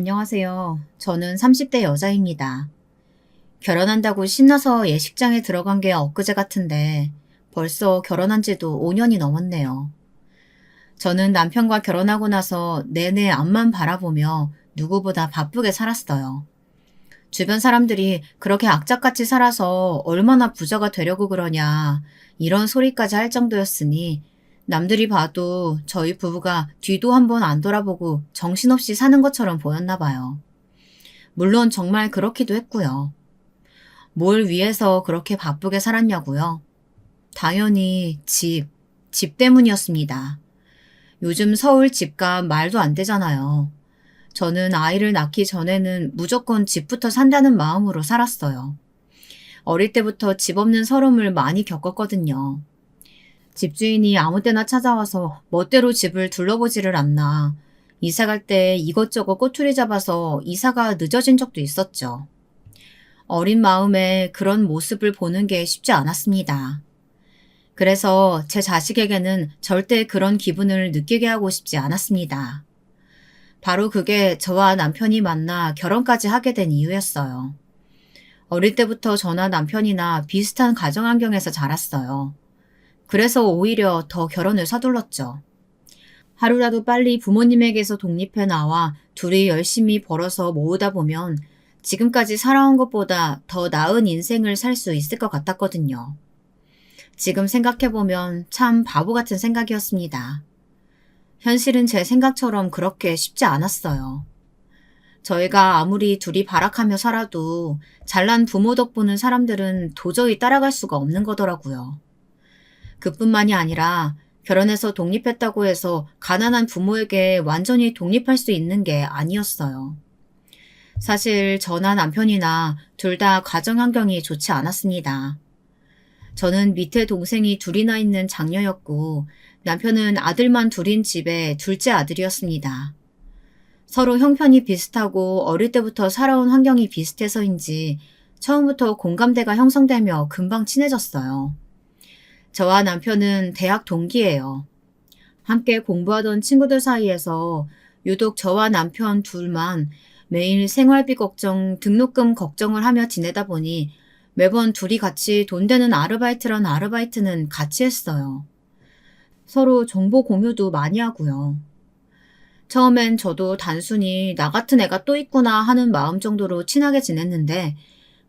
안녕하세요. 저는 30대 여자입니다. 결혼한다고 신나서 예식장에 들어간 게 엊그제 같은데 벌써 결혼한 지도 5년이 넘었네요. 저는 남편과 결혼하고 나서 내내 앞만 바라보며 누구보다 바쁘게 살았어요. 주변 사람들이 그렇게 악착같이 살아서 얼마나 부자가 되려고 그러냐 이런 소리까지 할 정도였으니 남들이 봐도 저희 부부가 뒤도 한번 안 돌아보고 정신없이 사는 것처럼 보였나 봐요. 물론 정말 그렇기도 했고요. 뭘 위해서 그렇게 바쁘게 살았냐고요? 당연히 집 때문이었습니다. 요즘 서울 집값 말도 안 되잖아요. 저는 아이를 낳기 전에는 무조건 집부터 산다는 마음으로 살았어요. 어릴 때부터 집 없는 서름을 많이 겪었거든요. 집주인이 아무 때나 찾아와서 멋대로 집을 둘러보지를 않나. 이사 갈 때 이것저것 꼬투리 잡아서 이사가 늦어진 적도 있었죠. 어린 마음에 그런 모습을 보는 게 쉽지 않았습니다. 그래서 제 자식에게는 절대 그런 기분을 느끼게 하고 싶지 않았습니다. 바로 그게 저와 남편이 만나 결혼까지 하게 된 이유였어요. 어릴 때부터 저나 남편이나 비슷한 가정 환경에서 자랐어요. 그래서 오히려 더 결혼을 서둘렀죠. 하루라도 빨리 부모님에게서 독립해 나와 둘이 열심히 벌어서 모으다 보면 지금까지 살아온 것보다 더 나은 인생을 살 수 있을 것 같았거든요. 지금 생각해보면 참 바보 같은 생각이었습니다. 현실은 제 생각처럼 그렇게 쉽지 않았어요. 저희가 아무리 둘이 발악하며 살아도 잘난 부모 덕보는 사람들은 도저히 따라갈 수가 없는 거더라고요. 그뿐만이 아니라 결혼해서 독립했다고 해서 가난한 부모에게 완전히 독립할 수 있는 게 아니었어요. 사실 저나 남편이나 둘 다 가정 환경이 좋지 않았습니다. 저는 밑에 동생이 둘이나 있는 장녀였고 남편은 아들만 둘인 집의 둘째 아들이었습니다. 서로 형편이 비슷하고 어릴 때부터 살아온 환경이 비슷해서인지 처음부터 공감대가 형성되며 금방 친해졌어요. 저와 남편은 대학 동기예요. 함께 공부하던 친구들 사이에서 유독 저와 남편 둘만 매일 생활비 걱정, 등록금 걱정을 하며 지내다 보니 매번 둘이 같이 돈 되는 아르바이트란 아르바이트는 같이 했어요. 서로 정보 공유도 많이 하고요. 처음엔 저도 단순히 나 같은 애가 또 있구나 하는 마음 정도로 친하게 지냈는데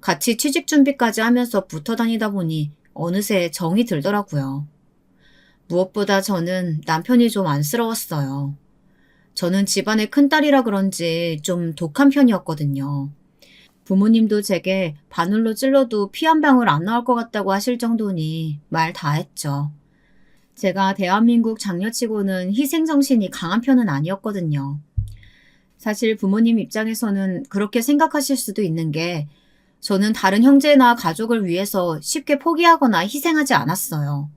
같이 취직 준비까지 하면서 붙어 다니다 보니 어느새 정이 들더라고요. 무엇보다 저는 남편이 좀 안쓰러웠어요. 저는 집안의 큰딸이라 그런지 좀 독한 편이었거든요. 부모님도 제게 바늘로 찔러도 피 한 방울 안 나올 것 같다고 하실 정도니 말 다 했죠. 제가 대한민국 장녀치고는 희생정신이 강한 편은 아니었거든요. 사실 부모님 입장에서는 그렇게 생각하실 수도 있는 게 저는 다른 형제나 가족을 위해서 쉽게 포기하거나 희생하지 않았어요.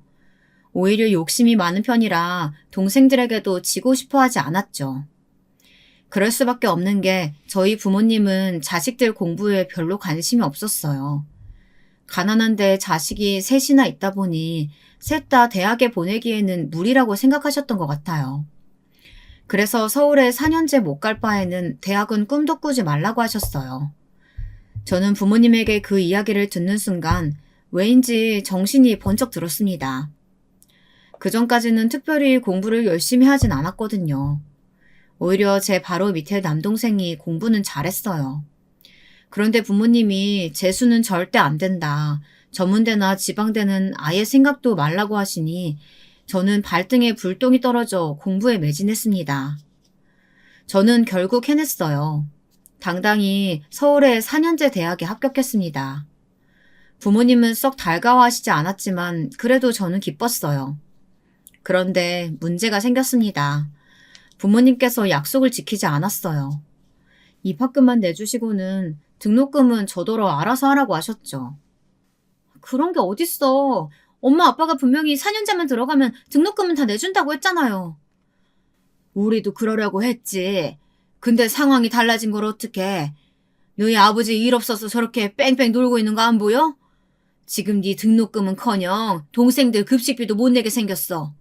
오히려 욕심이 많은 편이라 동생들에게도 지고 싶어 하지 않았죠. 그럴 수밖에 없는 게 저희 부모님은 자식들 공부에 별로 관심이 없었어요. 가난한데 자식이 셋이나 있다 보니 셋 다 대학에 보내기에는 무리라고 생각하셨던 것 같아요. 그래서 서울에 4년제 못 갈 바에는 대학은 꿈도 꾸지 말라고 하셨어요. 저는 부모님에게 그 이야기를 듣는 순간 왜인지 정신이 번쩍 들었습니다. 그전까지는 특별히 공부를 열심히 하진 않았거든요. 오히려 제 바로 밑에 남동생이 공부는 잘했어요. 그런데 부모님이 재수는 절대 안 된다. 전문대나 지방대는 아예 생각도 말라고 하시니 저는 발등에 불똥이 떨어져 공부에 매진했습니다. 저는 결국 해냈어요. 당당히 서울의 4년제 대학에 합격했습니다. 부모님은 썩 달가워하시지 않았지만 그래도 저는 기뻤어요. 그런데 문제가 생겼습니다. 부모님께서 약속을 지키지 않았어요. 입학금만 내주시고는 등록금은 저더러 알아서 하라고 하셨죠. 그런 게 어딨어. 엄마 아빠가 분명히 4년제만 들어가면 등록금은 다 내준다고 했잖아요. 우리도 그러려고 했지. 근데 상황이 달라진 걸 어떡해. 너희 아버지 일 없어서 저렇게 뺑뺑 놀고 있는 거 안 보여? 지금 네 등록금은커녕 동생들 급식비도 못 내게 생겼어.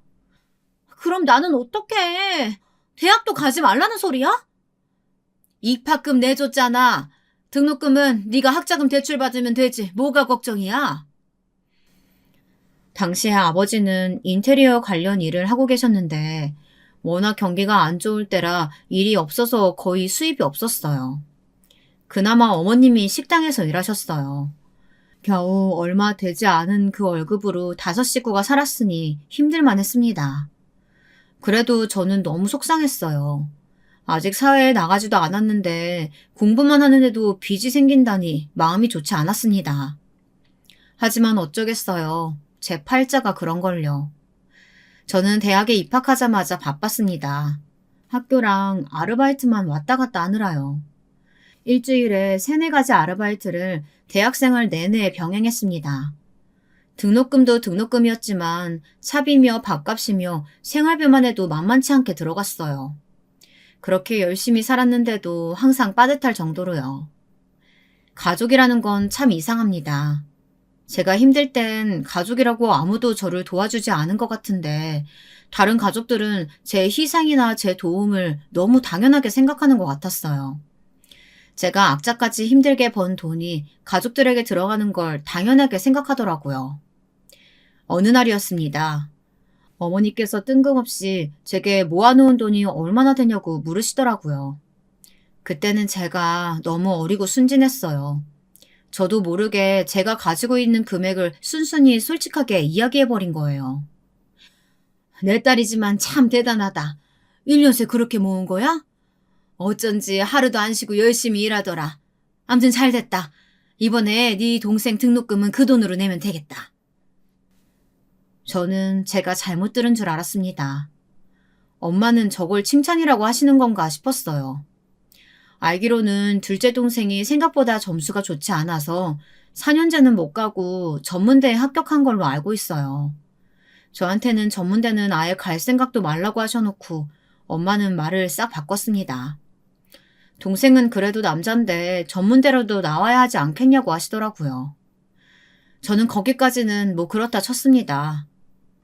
그럼 나는 어떡해. 대학도 가지 말라는 소리야? 입학금 내줬잖아. 등록금은 네가 학자금 대출 받으면 되지. 뭐가 걱정이야? 당시에 아버지는 인테리어 관련 일을 하고 계셨는데 워낙 경기가 안 좋을 때라 일이 없어서 거의 수입이 없었어요. 그나마 어머님이 식당에서 일하셨어요. 겨우 얼마 되지 않은 그 월급으로 5식구가 살았으니 힘들만 했습니다. 그래도 저는 너무 속상했어요. 아직 사회에 나가지도 않았는데 공부만 하는데도 빚이 생긴다니 마음이 좋지 않았습니다. 하지만 어쩌겠어요. 제 팔자가 그런걸요. 저는 대학에 입학하자마자 바빴습니다. 학교랑 아르바이트만 왔다 갔다 하느라요. 일주일에 3-4가지 아르바이트를 대학생활 내내 병행했습니다. 등록금도 등록금이었지만 차비며 밥값이며 생활비만 해도 만만치 않게 들어갔어요. 그렇게 열심히 살았는데도 항상 빠듯할 정도로요. 가족이라는 건 참 이상합니다. 제가 힘들 땐 가족이라고 아무도 저를 도와주지 않은 것 같은데 다른 가족들은 제 희생이나 제 도움을 너무 당연하게 생각하는 것 같았어요. 제가 악자까지 힘들게 번 돈이 가족들에게 들어가는 걸 당연하게 생각하더라고요. 어느 날이었습니다. 어머니께서 뜬금없이 제게 모아놓은 돈이 얼마나 되냐고 물으시더라고요. 그때는 제가 너무 어리고 순진했어요. 저도 모르게 제가 가지고 있는 금액을 순순히 솔직하게 이야기해버린 거예요. 내 딸이지만 참 대단하다. 1년새 그렇게 모은 거야? 어쩐지 하루도 안 쉬고 열심히 일하더라. 암튼 잘 됐다. 이번에 네 동생 등록금은 그 돈으로 내면 되겠다. 저는 제가 잘못 들은 줄 알았습니다. 엄마는 저걸 칭찬이라고 하시는 건가 싶었어요. 알기로는 둘째 동생이 생각보다 점수가 좋지 않아서 4년제는 못 가고 전문대에 합격한 걸로 알고 있어요. 저한테는 전문대는 아예 갈 생각도 말라고 하셔놓고 엄마는 말을 싹 바꿨습니다. 동생은 그래도 남잔데 전문대로도 나와야 하지 않겠냐고 하시더라고요. 저는 거기까지는 뭐 그렇다 쳤습니다.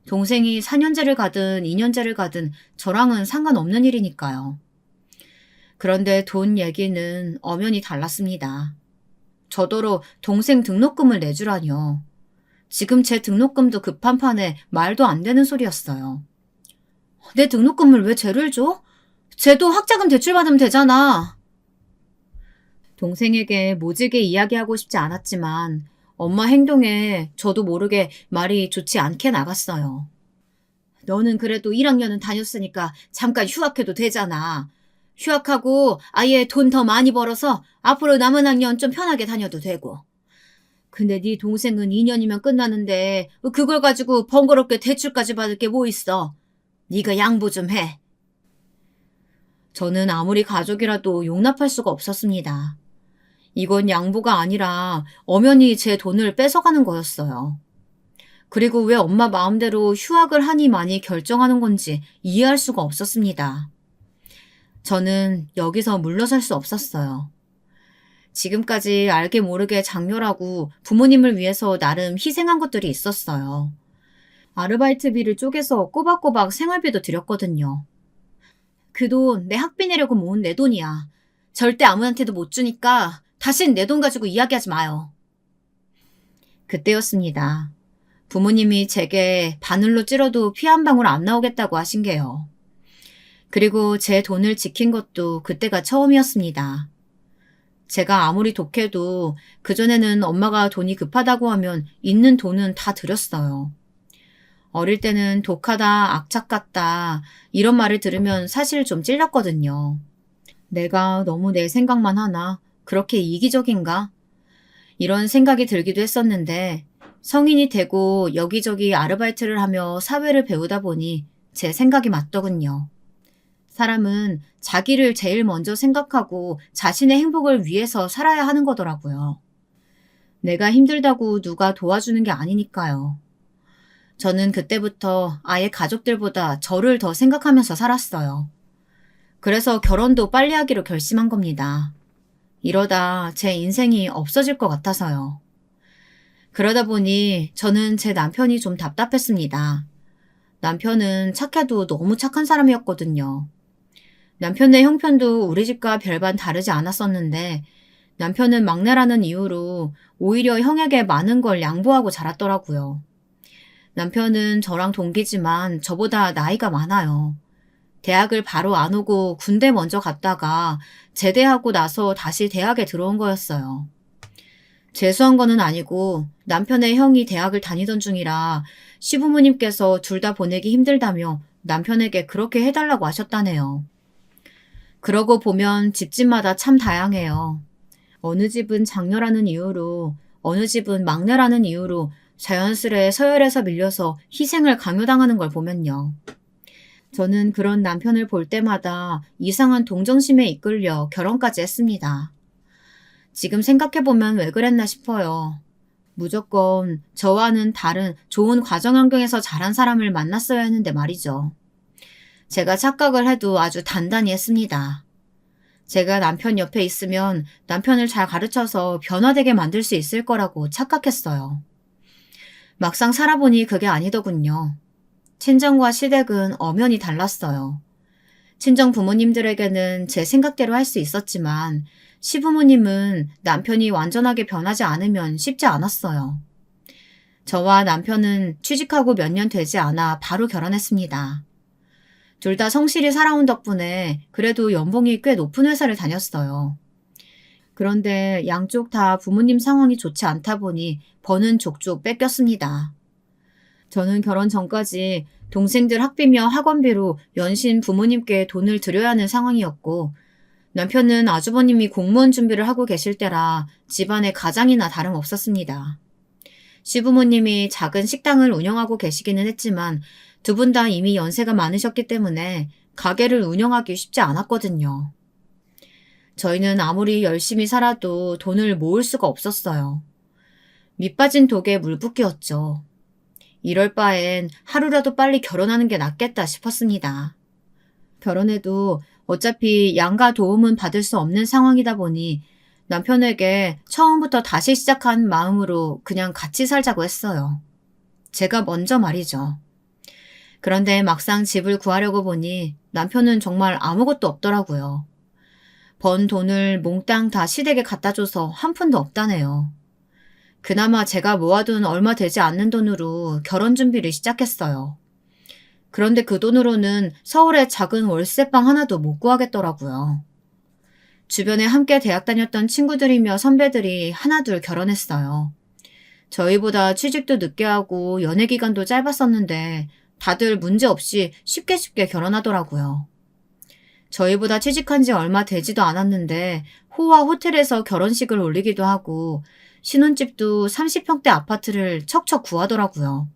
동생이 4년제를 가든 2년제를 가든 저랑은 상관없는 일이니까요. 그런데 돈 얘기는 엄연히 달랐습니다. 저더러 동생 등록금을 내주라뇨. 지금 제 등록금도 급한 판에 말도 안 되는 소리였어요. 내 등록금을 왜 쟤를 줘? 쟤도 학자금 대출받으면 되잖아. 동생에게 모질게 이야기하고 싶지 않았지만 엄마 행동에 저도 모르게 말이 좋지 않게 나갔어요. 너는 그래도 1학년은 다녔으니까 잠깐 휴학해도 되잖아. 휴학하고 아예 돈 더 많이 벌어서 앞으로 남은 학년 좀 편하게 다녀도 되고. 근데 네 동생은 2년이면 끝나는데 그걸 가지고 번거롭게 대출까지 받을 게 뭐 있어. 네가 양보 좀 해. 저는 아무리 가족이라도 용납할 수가 없었습니다. 이건 양보가 아니라 엄연히 제 돈을 뺏어가는 거였어요. 그리고 왜 엄마 마음대로 휴학을 하니 많이 결정하는 건지 이해할 수가 없었습니다. 저는 여기서 물러설 수 없었어요. 지금까지 알게 모르게 장렬하고 부모님을 위해서 나름 희생한 것들이 있었어요. 아르바이트비를 쪼개서 꼬박꼬박 생활비도 드렸거든요. 그 돈 내 학비 내려고 모은 내 돈이야. 절대 아무한테도 못 주니까 다신 내 돈 가지고 이야기하지 마요. 그때였습니다. 부모님이 제게 바늘로 찌러도 피 한 방울 안 나오겠다고 하신 게요. 그리고 제 돈을 지킨 것도 그때가 처음이었습니다. 제가 아무리 독해도 그전에는 엄마가 돈이 급하다고 하면 있는 돈은 다 드렸어요. 어릴 때는 독하다, 악착 같다 이런 말을 들으면 사실 좀 찔렸거든요. 내가 너무 내 생각만 하나? 그렇게 이기적인가? 이런 생각이 들기도 했었는데 성인이 되고 여기저기 아르바이트를 하며 사회를 배우다 보니 제 생각이 맞더군요. 사람은 자기를 제일 먼저 생각하고 자신의 행복을 위해서 살아야 하는 거더라고요. 내가 힘들다고 누가 도와주는 게 아니니까요. 저는 그때부터 아예 가족들보다 저를 더 생각하면서 살았어요. 그래서 결혼도 빨리 하기로 결심한 겁니다. 이러다 제 인생이 없어질 것 같아서요. 그러다 보니 저는 제 남편이 좀 답답했습니다. 남편은 착해도 너무 착한 사람이었거든요. 남편의 형편도 우리 집과 별반 다르지 않았었는데 남편은 막내라는 이유로 오히려 형에게 많은 걸 양보하고 자랐더라고요. 남편은 저랑 동기지만 저보다 나이가 많아요. 대학을 바로 안 오고 군대 먼저 갔다가 제대하고 나서 다시 대학에 들어온 거였어요. 재수한 거는 아니고 남편의 형이 대학을 다니던 중이라 시부모님께서 둘 다 보내기 힘들다며 남편에게 그렇게 해달라고 하셨다네요. 그러고 보면 집집마다 참 다양해요. 어느 집은 장녀라는 이유로, 어느 집은 막내라는 이유로 자연스레 서열에서 밀려서 희생을 강요당하는 걸 보면요. 저는 그런 남편을 볼 때마다 이상한 동정심에 이끌려 결혼까지 했습니다. 지금 생각해보면 왜 그랬나 싶어요. 무조건 저와는 다른 좋은 가정 환경에서 자란 사람을 만났어야 했는데 말이죠. 제가 착각을 해도 아주 단단히 했습니다. 제가 남편 옆에 있으면 남편을 잘 가르쳐서 변화되게 만들 수 있을 거라고 착각했어요. 막상 살아보니 그게 아니더군요. 친정과 시댁은 엄연히 달랐어요. 친정 부모님들에게는 제 생각대로 할 수 있었지만 시부모님은 남편이 완전하게 변하지 않으면 쉽지 않았어요. 저와 남편은 취직하고 몇 년 되지 않아 바로 결혼했습니다. 둘 다 성실히 살아온 덕분에 그래도 연봉이 꽤 높은 회사를 다녔어요. 그런데 양쪽 다 부모님 상황이 좋지 않다 보니 버는 족족 뺏겼습니다. 저는 결혼 전까지 동생들 학비며 학원비로 연신 부모님께 돈을 드려야 하는 상황이었고 남편은 아주버님이 공무원 준비를 하고 계실 때라 집안의 가장이나 다름없었습니다. 시부모님이 작은 식당을 운영하고 계시기는 했지만 두 분 다 이미 연세가 많으셨기 때문에 가게를 운영하기 쉽지 않았거든요. 저희는 아무리 열심히 살아도 돈을 모을 수가 없었어요. 밑빠진 독에 물 붓기였죠. 이럴 바엔 하루라도 빨리 결혼하는 게 낫겠다 싶었습니다. 결혼해도 어차피 양가 도움은 받을 수 없는 상황이다 보니 남편에게 처음부터 다시 시작한 마음으로 그냥 같이 살자고 했어요. 제가 먼저 말이죠. 그런데 막상 집을 구하려고 보니 남편은 정말 아무것도 없더라고요. 번 돈을 몽땅 다 시댁에 갖다 줘서 한 푼도 없다네요. 그나마 제가 모아둔 얼마 되지 않는 돈으로 결혼 준비를 시작했어요. 그런데 그 돈으로는 서울에 작은 월세방 하나도 못 구하겠더라고요. 주변에 함께 대학 다녔던 친구들이며 선배들이 하나둘 결혼했어요. 저희보다 취직도 늦게 하고 연애 기간도 짧았었는데 다들 문제없이 쉽게 결혼하더라고요. 저희보다 취직한 지 얼마 되지도 않았는데 호화 호텔에서 결혼식을 올리기도 하고 신혼집도 30평대 아파트를 척척 구하더라고요.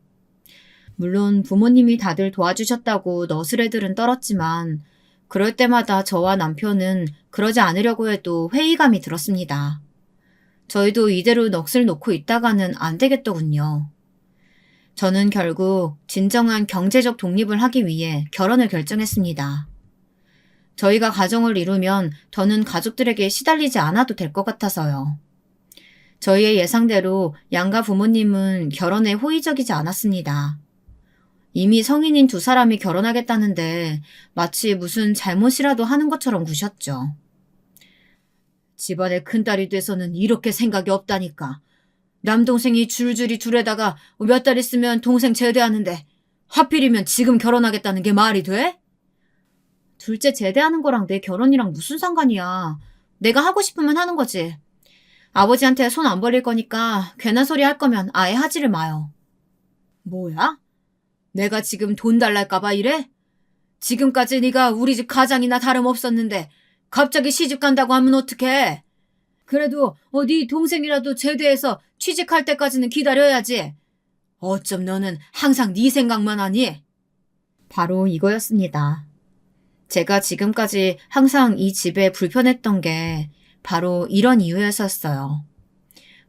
물론 부모님이 다들 도와주셨다고 너스레들은 떨었지만 그럴 때마다 저와 남편은 그러지 않으려고 해도 회의감이 들었습니다. 저희도 이대로 넋을 놓고 있다가는 안 되겠더군요. 저는 결국 진정한 경제적 독립을 하기 위해 결혼을 결정했습니다. 저희가 가정을 이루면 더는 가족들에게 시달리지 않아도 될 것 같아서요. 저희의 예상대로 양가 부모님은 결혼에 호의적이지 않았습니다. 이미 성인인 두 사람이 결혼하겠다는데 마치 무슨 잘못이라도 하는 것처럼 구셨죠. 집안의 큰딸이 돼서는 이렇게 생각이 없다니까. 남동생이 줄줄이 둘에다가 몇 달 있으면 동생 제대하는데 하필이면 지금 결혼하겠다는 게 말이 돼? 둘째 제대하는 거랑 내 결혼이랑 무슨 상관이야. 내가 하고 싶으면 하는 거지. 아버지한테 손 안 벌릴 거니까 괜한 소리 할 거면 아예 하지를 마요. 뭐야? 내가 지금 돈 달랄까봐 이래? 지금까지 네가 우리 집 가장이나 다름없었는데 갑자기 시집 간다고 하면 어떡해? 그래도 네 동생이라도 제대해서 취직할 때까지는 기다려야지. 어쩜 너는 항상 네 생각만 하니? 바로 이거였습니다. 제가 지금까지 항상 이 집에 불편했던 게 바로 이런 이유였었어요.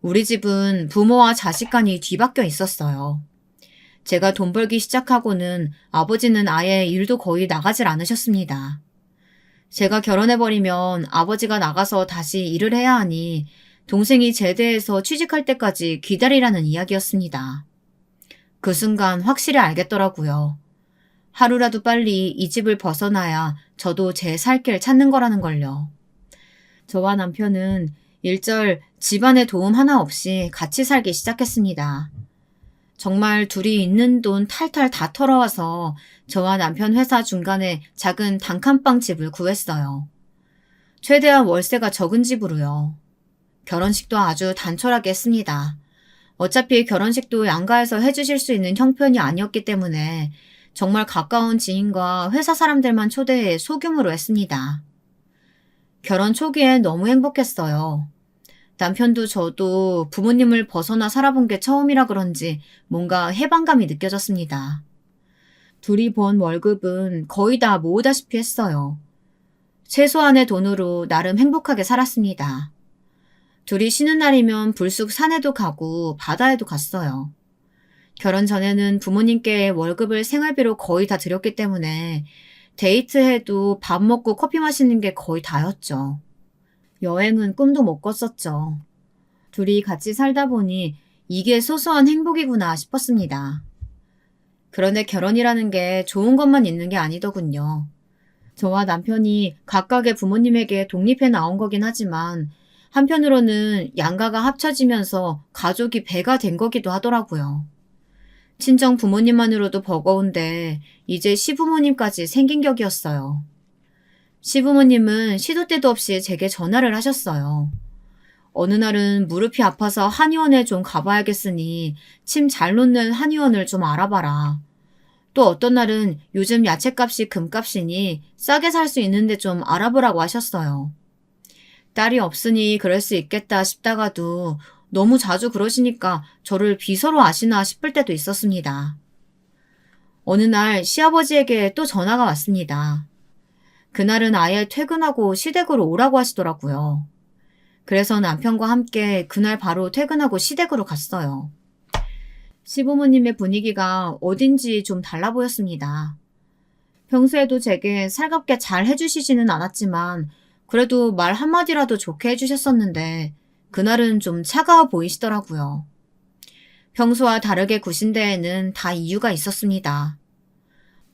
우리 집은 부모와 자식 간이 뒤바뀌어 있었어요. 제가 돈 벌기 시작하고는 아버지는 아예 일도 거의 나가질 않으셨습니다. 제가 결혼해버리면 아버지가 나가서 다시 일을 해야 하니 동생이 제대해서 취직할 때까지 기다리라는 이야기였습니다. 그 순간 확실히 알겠더라고요. 하루라도 빨리 이 집을 벗어나야 저도 제 살 길 찾는 거라는 걸요. 저와 남편은 일절 집안의 도움 하나 없이 같이 살기 시작했습니다. 정말 둘이 있는 돈 탈탈 다 털어와서 저와 남편 회사 중간에 작은 단칸방 집을 구했어요. 최대한 월세가 적은 집으로요. 결혼식도 아주 단촐하게 했습니다. 어차피 결혼식도 양가에서 해주실 수 있는 형편이 아니었기 때문에 정말 가까운 지인과 회사 사람들만 초대해 소규모로 했습니다. 결혼 초기엔 너무 행복했어요. 남편도 저도 부모님을 벗어나 살아본 게 처음이라 그런지 뭔가 해방감이 느껴졌습니다. 둘이 번 월급은 거의 다 모으다시피 했어요. 최소한의 돈으로 나름 행복하게 살았습니다. 둘이 쉬는 날이면 불쑥 산에도 가고 바다에도 갔어요. 결혼 전에는 부모님께 월급을 생활비로 거의 다 드렸기 때문에 데이트해도 밥 먹고 커피 마시는 게 거의 다였죠. 여행은 꿈도 못 꿨었죠. 둘이 같이 살다 보니 이게 소소한 행복이구나 싶었습니다. 그런데 결혼이라는 게 좋은 것만 있는 게 아니더군요. 저와 남편이 각각의 부모님에게 독립해 나온 거긴 하지만 한편으로는 양가가 합쳐지면서 가족이 배가 된 거기도 하더라고요. 친정 부모님만으로도 버거운데 이제 시부모님까지 생긴 격이었어요. 시부모님은 시도 때도 없이 제게 전화를 하셨어요. 어느 날은 무릎이 아파서 한의원에 좀 가봐야겠으니 침 잘 놓는 한의원을 좀 알아봐라. 또 어떤 날은 요즘 야채값이 금값이니 싸게 살 수 있는데 좀 알아보라고 하셨어요. 딸이 없으니 그럴 수 있겠다 싶다가도 너무 자주 그러시니까 저를 비서로 아시나 싶을 때도 있었습니다. 어느 날 시아버지에게 또 전화가 왔습니다. 그날은 아예 퇴근하고 시댁으로 오라고 하시더라고요. 그래서 남편과 함께 그날 바로 퇴근하고 시댁으로 갔어요. 시부모님의 분위기가 어딘지 좀 달라 보였습니다. 평소에도 제게 살갑게 잘 해주시지는 않았지만 그래도 말 한마디라도 좋게 해주셨었는데 그날은 좀 차가워 보이시더라고요. 평소와 다르게 구신 데에는 다 이유가 있었습니다.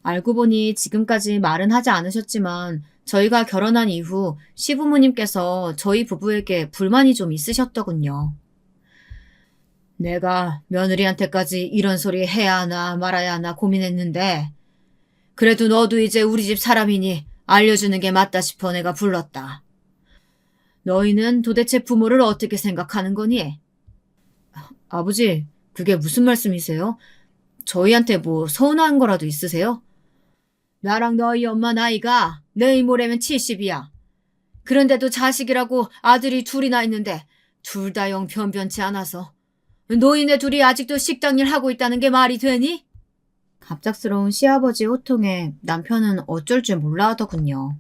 알고 보니 지금까지 말은 하지 않으셨지만 저희가 결혼한 이후 시부모님께서 저희 부부에게 불만이 좀 있으셨더군요. 내가 며느리한테까지 이런 소리 해야 하나 말아야 하나 고민했는데 그래도 너도 이제 우리 집 사람이니 알려주는 게 맞다 싶어 내가 불렀다. 너희는 도대체 부모를 어떻게 생각하는 거니? 아버지, 그게 무슨 말씀이세요? 저희한테 뭐 서운한 거라도 있으세요? 나랑 너희 엄마 나이가 내일 모레면 70이야. 그런데도 자식이라고 아들이 둘이나 있는데 둘 다 영 변변치 않아서 노인네 둘이 아직도 식당 일 하고 있다는 게 말이 되니? 갑작스러운 시아버지 호통에 남편은 어쩔 줄 몰라 하더군요.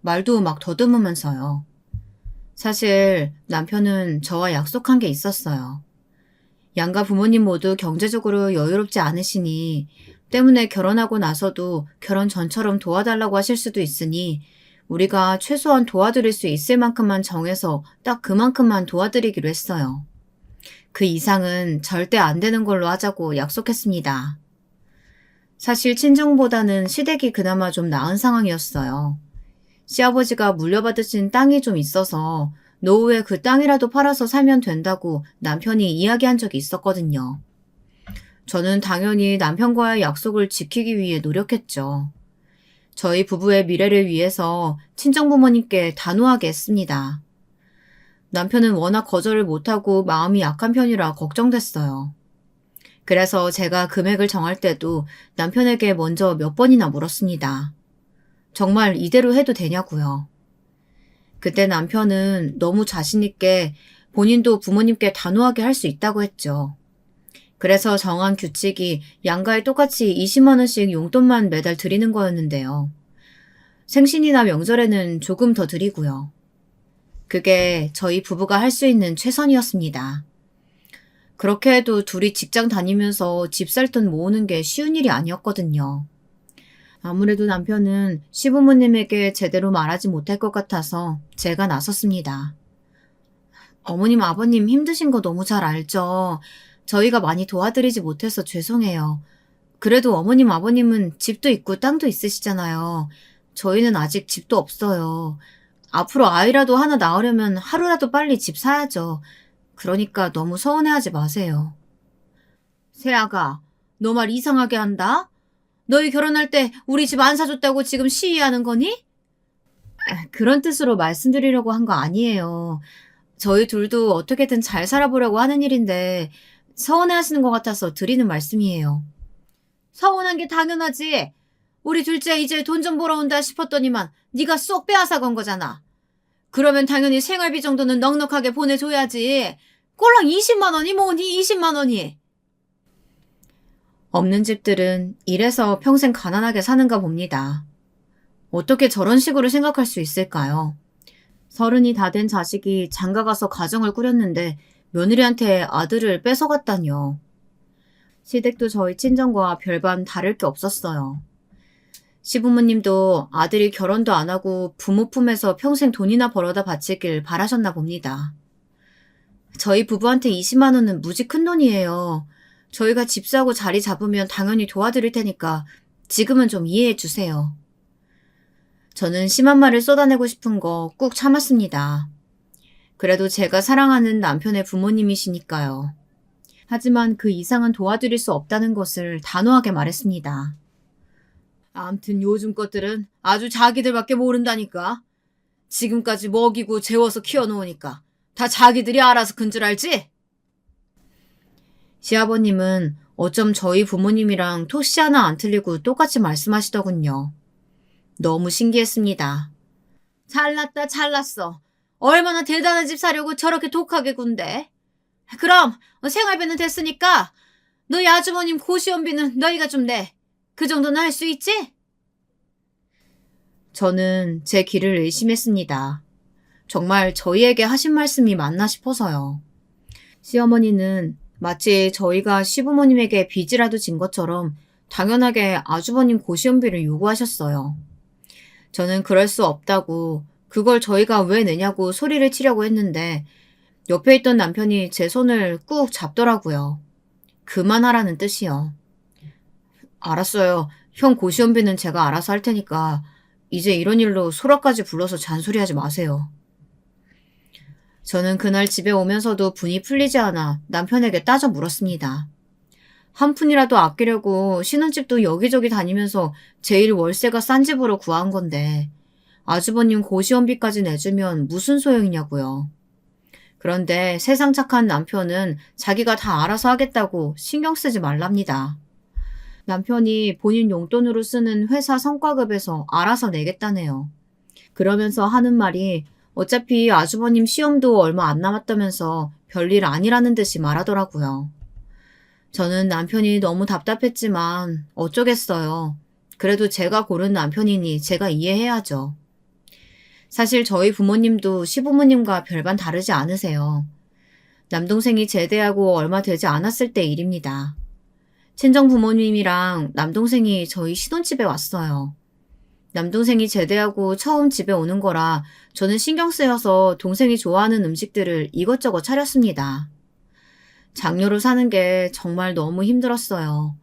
말도 막 더듬으면서요. 사실 남편은 저와 약속한 게 있었어요. 양가 부모님 모두 경제적으로 여유롭지 않으시니 때문에 결혼하고 나서도 결혼 전처럼 도와달라고 하실 수도 있으니 우리가 최소한 도와드릴 수 있을 만큼만 정해서 딱 그만큼만 도와드리기로 했어요. 그 이상은 절대 안 되는 걸로 하자고 약속했습니다. 사실 친정보다는 시댁이 그나마 좀 나은 상황이었어요. 시아버지가 물려받으신 땅이 좀 있어서 노후에 그 땅이라도 팔아서 살면 된다고 남편이 이야기한 적이 있었거든요. 저는 당연히 남편과의 약속을 지키기 위해 노력했죠. 저희 부부의 미래를 위해서 친정부모님께 단호하게 했습니다. 남편은 워낙 거절을 못하고 마음이 약한 편이라 걱정됐어요. 그래서 제가 금액을 정할 때도 남편에게 먼저 몇 번이나 물었습니다. 정말 이대로 해도 되냐고요. 그때 남편은 너무 자신있게 본인도 부모님께 단호하게 할 수 있다고 했죠. 그래서 정한 규칙이 양가에 똑같이 20만 원씩 용돈만 매달 드리는 거였는데요. 생신이나 명절에는 조금 더 드리고요. 그게 저희 부부가 할 수 있는 최선이었습니다. 그렇게 해도 둘이 직장 다니면서 집 살 돈 모으는 게 쉬운 일이 아니었거든요. 아무래도 남편은 시부모님에게 제대로 말하지 못할 것 같아서 제가 나섰습니다. 어머님, 아버님 힘드신 거 너무 잘 알죠. 저희가 많이 도와드리지 못해서 죄송해요. 그래도 어머님, 아버님은 집도 있고 땅도 있으시잖아요. 저희는 아직 집도 없어요. 앞으로 아이라도 하나 낳으려면 하루라도 빨리 집 사야죠. 그러니까 너무 서운해하지 마세요. 세아가, 너 말 이상하게 한다? 너희 결혼할 때 우리 집 안 사줬다고 지금 시위하는 거니? 그런 뜻으로 말씀드리려고 한 거 아니에요. 저희 둘도 어떻게든 잘 살아보려고 하는 일인데 서운해하시는 것 같아서 드리는 말씀이에요. 서운한 게 당연하지. 우리 둘째 이제 돈 좀 벌어온다 싶었더니만 네가 쏙 빼앗아 간 거잖아. 그러면 당연히 생활비 정도는 넉넉하게 보내줘야지. 꼴랑 20만 원이 뭐니 20만 원이. 없는 집들은 이래서 평생 가난하게 사는가 봅니다. 어떻게 저런 식으로 생각할 수 있을까요? 30이 다 된 자식이 장가가서 가정을 꾸렸는데 며느리한테 아들을 뺏어갔다니요. 시댁도 저희 친정과 별반 다를 게 없었어요. 시부모님도 아들이 결혼도 안 하고 부모 품에서 평생 돈이나 벌어다 바치길 바라셨나 봅니다. 저희 부부한테 20만 원은 무지 큰 돈이에요. 저희가 집 사고 자리 잡으면 당연히 도와드릴 테니까 지금은 좀 이해해 주세요. 저는 심한 말을 쏟아내고 싶은 거 꾹 참았습니다. 그래도 제가 사랑하는 남편의 부모님이시니까요. 하지만 그 이상은 도와드릴 수 없다는 것을 단호하게 말했습니다. 암튼 요즘 것들은 아주 자기들밖에 모른다니까. 지금까지 먹이고 재워서 키워놓으니까 다 자기들이 알아서 큰 줄 알지? 시아버님은 어쩜 저희 부모님이랑 토씨 하나 안 틀리고 똑같이 말씀하시더군요. 너무 신기했습니다. 잘났다 잘났어. 얼마나 대단한 집 사려고 저렇게 독하게 군대. 그럼 생활비는 됐으니까 너희 아주머님 고시원비는 너희가 좀 내. 그 정도는 할 수 있지? 저는 제 귀를 의심했습니다. 정말 저희에게 하신 말씀이 맞나 싶어서요. 시어머니는 마치 저희가 시부모님에게 빚이라도 진 것처럼 당연하게 아주버님 고시원비를 요구하셨어요. 저는 그럴 수 없다고, 그걸 저희가 왜 내냐고 소리를 치려고 했는데 옆에 있던 남편이 제 손을 꾹 잡더라고요. 그만하라는 뜻이요. 알았어요. 형 고시원비는 제가 알아서 할 테니까 이제 이런 일로 소라까지 불러서 잔소리하지 마세요. 저는 그날 집에 오면서도 분이 풀리지 않아 남편에게 따져 물었습니다. 한 푼이라도 아끼려고 신혼집도 여기저기 다니면서 제일 월세가 싼 집으로 구한 건데 아주버님 고시원비까지 내주면 무슨 소용이냐고요. 그런데 세상 착한 남편은 자기가 다 알아서 하겠다고 신경 쓰지 말랍니다. 남편이 본인 용돈으로 쓰는 회사 성과급에서 알아서 내겠다네요. 그러면서 하는 말이 어차피 아주버님 시험도 얼마 안 남았다면서 별일 아니라는 듯이 말하더라고요. 저는 남편이 너무 답답했지만 어쩌겠어요. 그래도 제가 고른 남편이니 제가 이해해야죠. 사실 저희 부모님도 시부모님과 별반 다르지 않으세요. 남동생이 제대하고 얼마 되지 않았을 때 일입니다. 친정 부모님이랑 남동생이 저희 신혼집에 왔어요. 남동생이 제대하고 처음 집에 오는 거라 저는 신경 쓰여서 동생이 좋아하는 음식들을 이것저것 차렸습니다. 장녀로 사는 게 정말 너무 힘들었어요.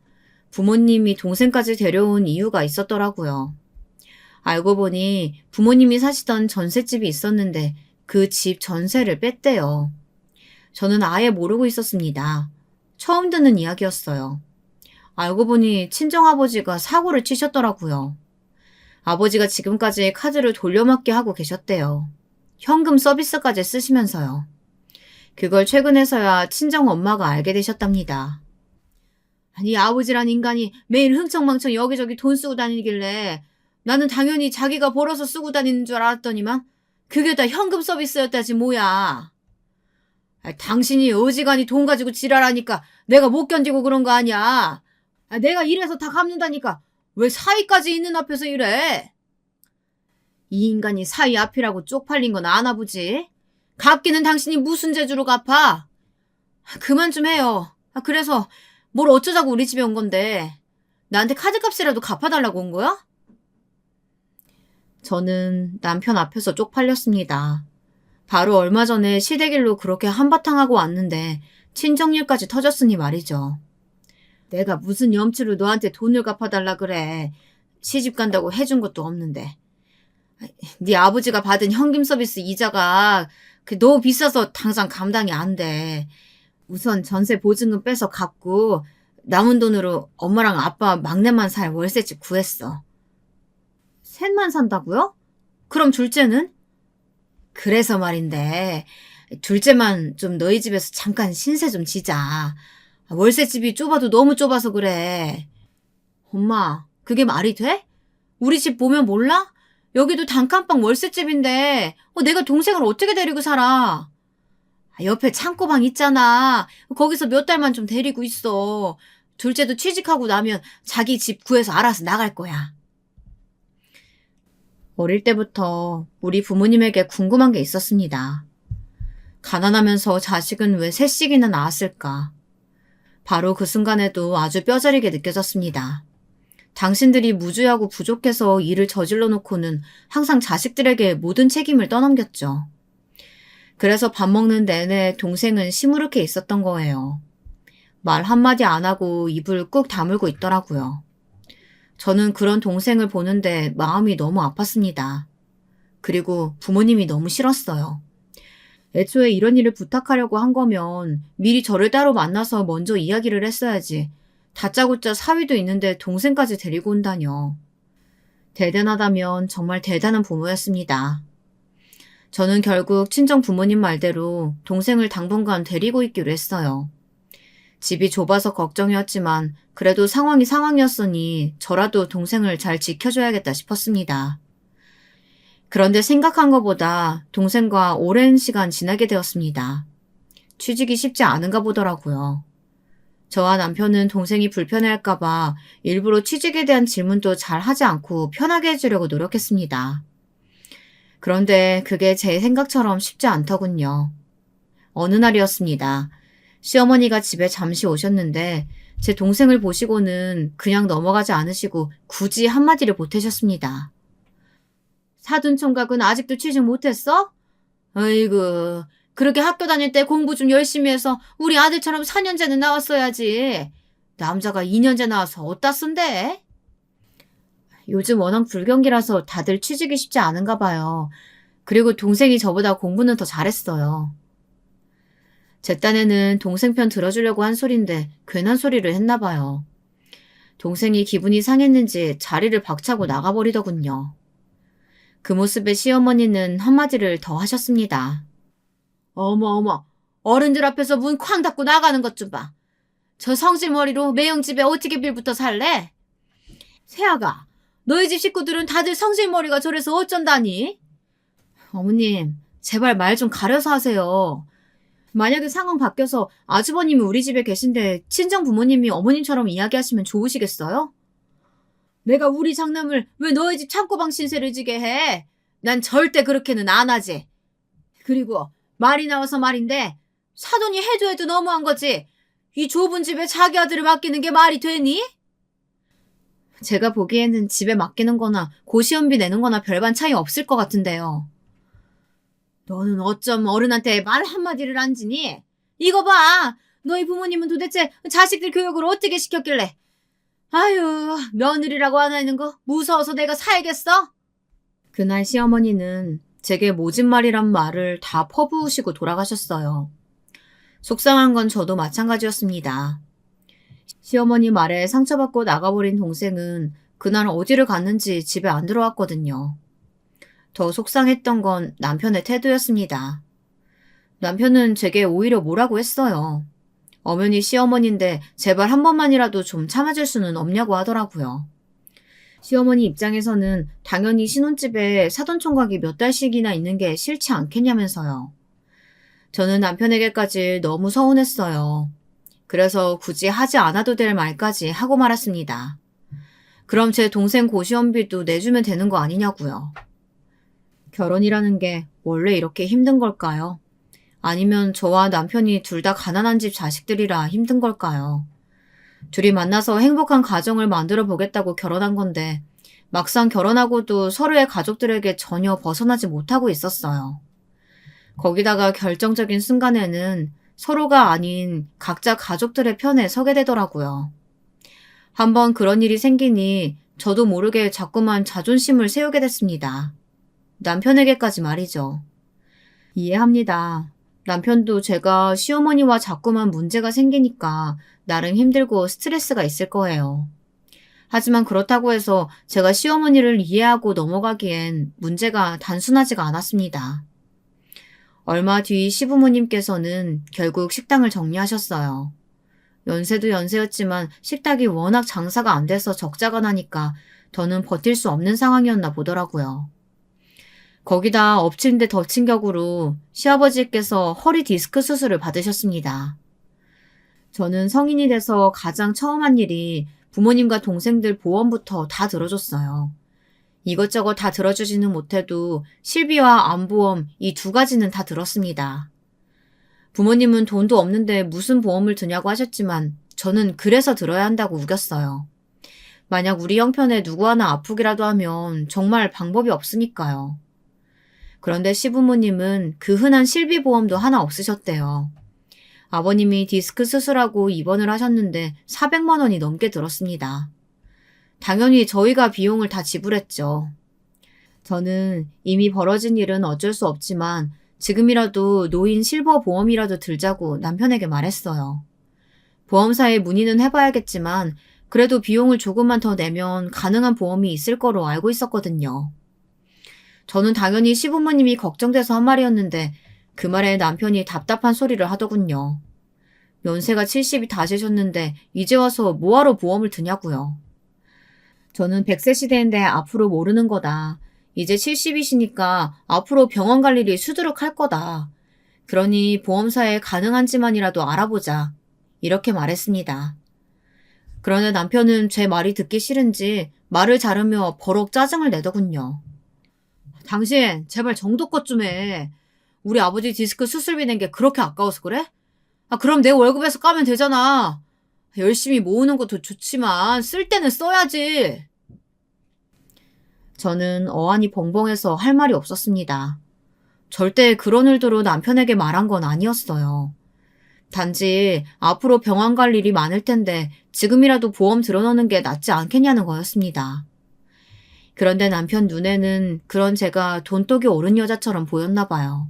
부모님이 동생까지 데려온 이유가 있었더라고요. 알고 보니 부모님이 사시던 전셋집이 있었는데 그 집 전세를 뺐대요. 저는 아예 모르고 있었습니다. 처음 듣는 이야기였어요. 알고 보니 친정아버지가 사고를 치셨더라고요. 아버지가 지금까지 카드를 돌려막기 하고 계셨대요. 현금 서비스까지 쓰시면서요. 그걸 최근에서야 친정엄마가 알게 되셨답니다. 아니 아버지란 인간이 매일 흥청망청 여기저기 돈 쓰고 다니길래 나는 당연히 자기가 벌어서 쓰고 다니는 줄 알았더니만 그게 다 현금 서비스였다지 뭐야. 당신이 어지간히 돈 가지고 지랄하니까 내가 못 견디고 그런 거 아니야. 내가 이래서 다 갚는다니까 왜 사위까지 있는 앞에서 이래? 이 인간이 사위 앞이라고 쪽팔린 건 아나 보지? 갚기는 당신이 무슨 재주로 갚아? 그만 좀 해요. 그래서 뭘 어쩌자고 우리 집에 온 건데 나한테 카드값이라도 갚아달라고 온 거야? 저는 남편 앞에서 쪽팔렸습니다. 바로 얼마 전에 시댁일로 그렇게 한바탕 하고 왔는데 친정일까지 터졌으니 말이죠. 내가 무슨 염치로 너한테 돈을 갚아달라 그래. 시집 간다고 해준 것도 없는데. 네 아버지가 받은 현금 서비스 이자가 너무 비싸서 당장 감당이 안 돼. 우선 전세 보증금 빼서 갚고 남은 돈으로 엄마랑 아빠 막내만 살 월세집 구했어. 셋만 산다고요? 그럼 둘째는? 그래서 말인데 둘째만 좀 너희 집에서 잠깐 신세 좀 지자. 월세집이 좁아도 너무 좁아서 그래. 엄마, 그게 말이 돼? 우리 집 보면 몰라? 여기도 단칸방 월세집인데 내가 동생을 어떻게 데리고 살아? 옆에 창고방 있잖아. 거기서 몇 달만 좀 데리고 있어. 둘째도 취직하고 나면 자기 집 구해서 알아서 나갈 거야. 어릴 때부터 우리 부모님에게 궁금한 게 있었습니다. 가난하면서 자식은 왜 셋씩이나 낳았을까? 바로 그 순간에도 아주 뼈저리게 느껴졌습니다. 당신들이 무주하고 부족해서 일을 저질러 놓고는 항상 자식들에게 모든 책임을 떠넘겼죠. 그래서 밥 먹는 내내 동생은 시무룩해 있었던 거예요. 말 한마디 안 하고 입을 꾹 다물고 있더라고요. 저는 그런 동생을 보는데 마음이 너무 아팠습니다. 그리고 부모님이 너무 싫었어요. 애초에 이런 일을 부탁하려고 한 거면 미리 저를 따로 만나서 먼저 이야기를 했어야지. 다짜고짜 사위도 있는데 동생까지 데리고 온다뇨. 대단하다면 정말 대단한 부모였습니다. 저는 결국 친정 부모님 말대로 동생을 당분간 데리고 있기로 했어요. 집이 좁아서 걱정이었지만 그래도 상황이 상황이었으니 저라도 동생을 잘 지켜줘야겠다 싶었습니다. 그런데 생각한 것보다 동생과 오랜 시간 지나게 되었습니다. 취직이 쉽지 않은가 보더라고요. 저와 남편은 동생이 불편해할까봐 일부러 취직에 대한 질문도 잘 하지 않고 편하게 해주려고 노력했습니다. 그런데 그게 제 생각처럼 쉽지 않더군요. 어느 날이었습니다. 시어머니가 집에 잠시 오셨는데 제 동생을 보시고는 그냥 넘어가지 않으시고 굳이 한마디를 보태셨습니다. 사돈 총각은 아직도 취직 못했어? 아이고, 그렇게 학교 다닐 때 공부 좀 열심히 해서 우리 아들처럼 4년제는 나왔어야지. 남자가 2년제 나와서 어디다 쓴대? 요즘 워낙 불경기라서 다들 취직이 쉽지 않은가 봐요. 그리고 동생이 저보다 공부는 더 잘했어요. 제 딴에는 동생 편 들어주려고 한 소린데 괜한 소리를 했나 봐요. 동생이 기분이 상했는지 자리를 박차고 나가버리더군요. 그 모습에 시어머니는 한마디를 더 하셨습니다. 어머, 어른들 앞에서 문 쾅 닫고 나가는 것 좀 봐. 저 성질머리로 매형집에 어떻게 빌부터 살래? 세아가, 너희 집 식구들은 다들 성질머리가 저래서 어쩐다니? 어머님, 제발 말 좀 가려서 하세요. 만약에 상황 바뀌어서 아주버님이 우리 집에 계신데 친정 부모님이 어머님처럼 이야기하시면 좋으시겠어요? 내가 우리 장남을 왜 너희 집 창고방 신세를 지게 해? 난 절대 그렇게는 안 하지. 그리고 말이 나와서 말인데 사돈이 해도 너무한 거지. 이 좁은 집에 자기 아들을 맡기는 게 말이 되니? 제가 보기에는 집에 맡기는 거나 고시원비 내는 거나 별반 차이 없을 것 같은데요. 너는 어쩜 어른한테 말 한마디를 안 지니? 이거 봐. 너희 부모님은 도대체 자식들 교육을 어떻게 시켰길래? 아유, 며느리라고 하나 있는 거 무서워서 내가 살겠어? 그날 시어머니는 제게 모진말이란 말을 다 퍼부으시고 돌아가셨어요. 속상한 건 저도 마찬가지였습니다. 시어머니 말에 상처받고 나가버린 동생은 그날 어디를 갔는지 집에 안 들어왔거든요. 더 속상했던 건 남편의 태도였습니다. 남편은 제게 오히려 뭐라고 했어요. 엄연히 시어머니인데 제발 한 번만이라도 좀 참아줄 수는 없냐고 하더라고요. 시어머니 입장에서는 당연히 신혼집에 사돈총각이 몇 달씩이나 있는 게 싫지 않겠냐면서요. 저는 남편에게까지 너무 서운했어요. 그래서 굳이 하지 않아도 될 말까지 하고 말았습니다. 그럼 제 동생 고시원비도 내주면 되는 거 아니냐고요. 결혼이라는 게 원래 이렇게 힘든 걸까요? 아니면 저와 남편이 둘 다 가난한 집 자식들이라 힘든 걸까요? 둘이 만나서 행복한 가정을 만들어 보겠다고 결혼한 건데 막상 결혼하고도 서로의 가족들에게 전혀 벗어나지 못하고 있었어요. 거기다가 결정적인 순간에는 서로가 아닌 각자 가족들의 편에 서게 되더라고요. 한번 그런 일이 생기니 저도 모르게 자꾸만 자존심을 세우게 됐습니다. 남편에게까지 말이죠. 이해합니다. 남편도 제가 시어머니와 자꾸만 문제가 생기니까 나름 힘들고 스트레스가 있을 거예요. 하지만 그렇다고 해서 제가 시어머니를 이해하고 넘어가기엔 문제가 단순하지가 않았습니다. 얼마 뒤 시부모님께서는 결국 식당을 정리하셨어요. 연세도 연세였지만 식당이 워낙 장사가 안 돼서 적자가 나니까 더는 버틸 수 없는 상황이었나 보더라고요. 거기다 엎친 데 덮친 격으로 시아버지께서 허리 디스크 수술을 받으셨습니다. 저는 성인이 돼서 가장 처음 한 일이 부모님과 동생들 보험부터 다 들어줬어요. 이것저것 다 들어주지는 못해도 실비와 암보험 이 두 가지는 다 들었습니다. 부모님은 돈도 없는데 무슨 보험을 드냐고 하셨지만 저는 그래서 들어야 한다고 우겼어요. 만약 우리 형편에 누구 하나 아프기라도 하면 정말 방법이 없으니까요. 그런데 시부모님은 그 흔한 실비보험도 하나 없으셨대요. 아버님이 디스크 수술하고 입원을 하셨는데 400만 원이 넘게 들었습니다. 당연히 저희가 비용을 다 지불했죠. 저는 이미 벌어진 일은 어쩔 수 없지만 지금이라도 노인 실버 보험이라도 들자고 남편에게 말했어요. 보험사에 문의는 해봐야겠지만 그래도 비용을 조금만 더 내면 가능한 보험이 있을 거로 알고 있었거든요. 저는 당연히 시부모님이 걱정돼서 한 말이었는데 그 말에 남편이 답답한 소리를 하더군요. 연세가 70이 다시셨는데 이제 와서 뭐하러 보험을 드냐고요. 저는 100세 시대인데 앞으로 모르는 거다. 이제 70이시니까 앞으로 병원 갈 일이 수두룩할 거다. 그러니 보험사에 가능한지만이라도 알아보자. 이렇게 말했습니다. 그런데 남편은 제 말이 듣기 싫은지 말을 자르며 버럭 짜증을 내더군요. 당신 제발 정도껏 좀 해. 우리 아버지 디스크 수술비 낸 게 그렇게 아까워서 그래? 그럼 내 월급에서 까면 되잖아. 열심히 모으는 것도 좋지만 쓸 때는 써야지. 저는 어안이 벙벙해서 할 말이 없었습니다. 절대 그런 의도로 남편에게 말한 건 아니었어요. 단지 앞으로 병원 갈 일이 많을 텐데 지금이라도 보험 들어놓는 게 낫지 않겠냐는 거였습니다. 그런데 남편 눈에는 그런 제가 돈독이 오른 여자처럼 보였나 봐요.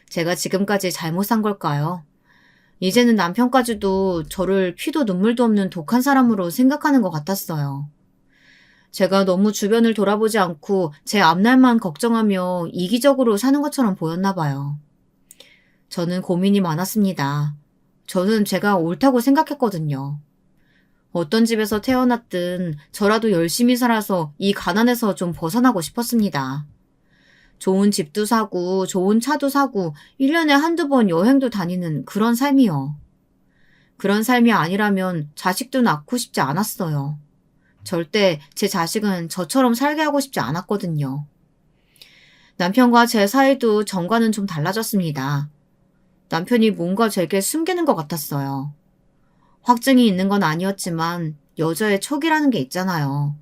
제가 지금까지 잘못 산 걸까요? 이제는 남편까지도 저를 피도 눈물도 없는 독한 사람으로 생각하는 것 같았어요. 제가 너무 주변을 돌아보지 않고 제 앞날만 걱정하며 이기적으로 사는 것처럼 보였나 봐요. 저는 고민이 많았습니다. 저는 제가 옳다고 생각했거든요. 어떤 집에서 태어났든 저라도 열심히 살아서 이 가난에서 좀 벗어나고 싶었습니다. 좋은 집도 사고 좋은 차도 사고 1년에 한두 번 여행도 다니는 그런 삶이요. 그런 삶이 아니라면 자식도 낳고 싶지 않았어요. 절대 제 자식은 저처럼 살게 하고 싶지 않았거든요. 남편과 제 사이도 전과는 좀 달라졌습니다. 남편이 뭔가 제게 숨기는 것 같았어요. 확증이 있는 건 아니었지만 여자의 촉이라는 게 있잖아요.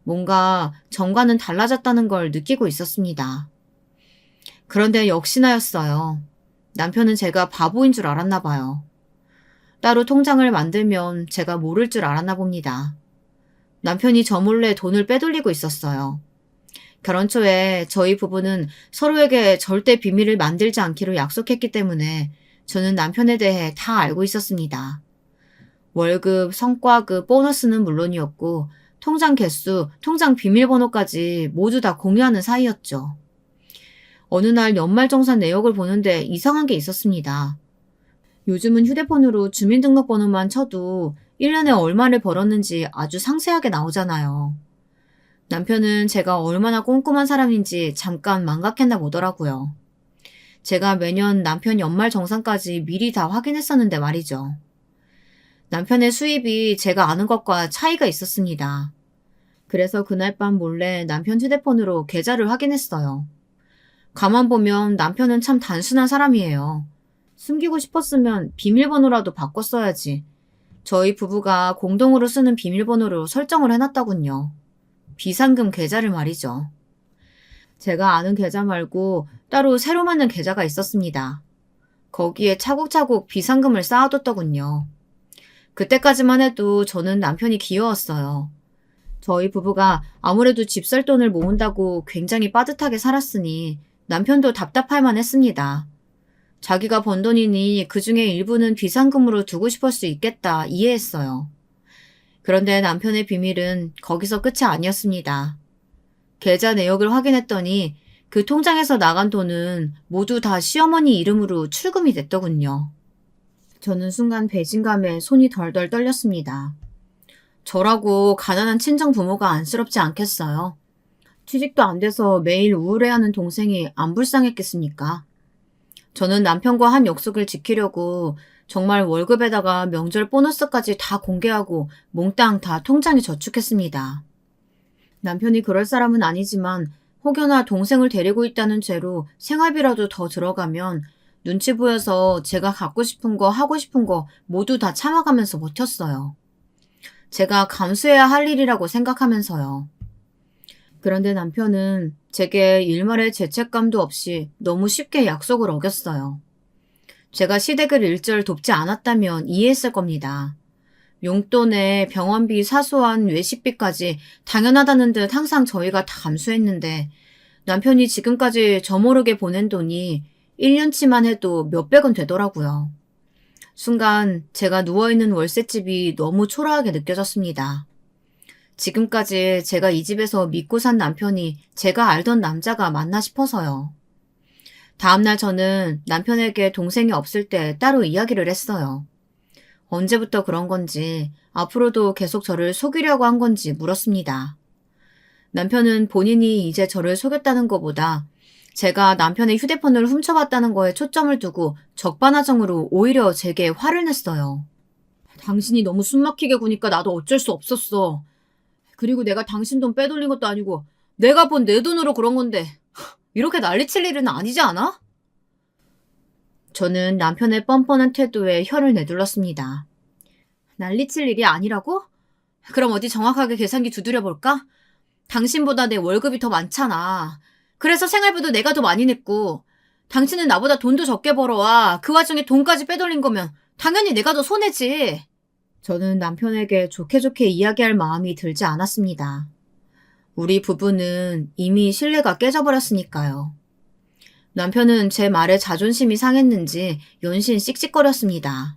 뭔가 전과는 달라졌다는 걸 느끼고 있었습니다. 그런데 역시나였어요. 남편은 제가 바보인 줄 알았나 봐요. 따로 통장을 만들면 제가 모를 줄 알았나 봅니다. 남편이 저 몰래 돈을 빼돌리고 있었어요. 결혼 초에 저희 부부는 서로에게 절대 비밀을 만들지 않기로 약속했기 때문에 저는 남편에 대해 다 알고 있었습니다. 월급, 성과급, 보너스는 물론이었고 통장 개수, 통장 비밀번호까지 모두 다 공유하는 사이였죠. 어느 날 연말정산 내역을 보는데 이상한 게 있었습니다. 요즘은 휴대폰으로 주민등록번호만 쳐도 1년에 얼마를 벌었는지 아주 상세하게 나오잖아요. 남편은 제가 얼마나 꼼꼼한 사람인지 잠깐 망각했나 보더라고요. 제가 매년 남편 연말정산까지 미리 다 확인했었는데 말이죠. 남편의 수입이 제가 아는 것과 차이가 있었습니다. 그래서 그날 밤 몰래 남편 휴대폰으로 계좌를 확인했어요. 가만 보면 남편은 참 단순한 사람이에요. 숨기고 싶었으면 비밀번호라도 바꿨어야지. 저희 부부가 공동으로 쓰는 비밀번호로 설정을 해놨다군요. 비상금 계좌를 말이죠. 제가 아는 계좌 말고 따로 새로 만든 계좌가 있었습니다. 거기에 차곡차곡 비상금을 쌓아뒀더군요. 그때까지만 해도 저는 남편이 귀여웠어요. 저희 부부가 아무래도 집 살 돈을 모은다고 굉장히 빠듯하게 살았으니 남편도 답답할 만했습니다. 자기가 번 돈이니 그중에 일부는 비상금으로 두고 싶을 수 있겠다 이해했어요. 그런데 남편의 비밀은 거기서 끝이 아니었습니다. 계좌 내역을 확인했더니 그 통장에서 나간 돈은 모두 다 시어머니 이름으로 출금이 됐더군요. 저는 순간 배신감에 손이 덜덜 떨렸습니다. 저라고 가난한 친정 부모가 안쓰럽지 않겠어요? 취직도 안 돼서 매일 우울해하는 동생이 안 불쌍했겠습니까? 저는 남편과 한 약속을 지키려고 정말 월급에다가 명절 보너스까지 다 공개하고 몽땅 다 통장에 저축했습니다. 남편이 그럴 사람은 아니지만 혹여나 동생을 데리고 있다는 죄로 생활비라도 더 들어가면 눈치 보여서 제가 갖고 싶은 거 하고 싶은 거 모두 다 참아가면서 버텼어요. 제가 감수해야 할 일이라고 생각하면서요. 그런데 남편은 제게 일말의 죄책감도 없이 너무 쉽게 약속을 어겼어요. 제가 시댁을 일절 돕지 않았다면 이해했을 겁니다. 용돈에 병원비, 사소한 외식비까지 당연하다는 듯 항상 저희가 다 감수했는데 남편이 지금까지 저 모르게 보낸 돈이 1년치만 해도 몇백은 되더라고요. 순간 제가 누워있는 월세집이 너무 초라하게 느껴졌습니다. 지금까지 제가 이 집에서 믿고 산 남편이 제가 알던 남자가 맞나 싶어서요. 다음날 저는 남편에게 동생이 없을 때 따로 이야기를 했어요. 언제부터 그런 건지, 앞으로도 계속 저를 속이려고 한 건지 물었습니다. 남편은 본인이 이제 저를 속였다는 것보다 제가 남편의 휴대폰을 훔쳐봤다는 거에 초점을 두고 적반하장으로 오히려 제게 화를 냈어요. 당신이 너무 숨막히게 구니까 나도 어쩔 수 없었어. 그리고 내가 당신 돈 빼돌린 것도 아니고 내가 본 내 돈으로 그런 건데 이렇게 난리칠 일은 아니지 않아? 저는 남편의 뻔뻔한 태도에 혀를 내둘렀습니다. 난리칠 일이 아니라고? 그럼 어디 정확하게 계산기 두드려볼까? 당신보다 내 월급이 더 많잖아. 그래서 생활비도 내가 더 많이 냈고 당신은 나보다 돈도 적게 벌어와 그 와중에 돈까지 빼돌린 거면 당연히 내가 더 손해지. 저는 남편에게 좋게 좋게 이야기할 마음이 들지 않았습니다. 우리 부부는 이미 신뢰가 깨져버렸으니까요. 남편은 제 말에 자존심이 상했는지 연신 씩씩거렸습니다.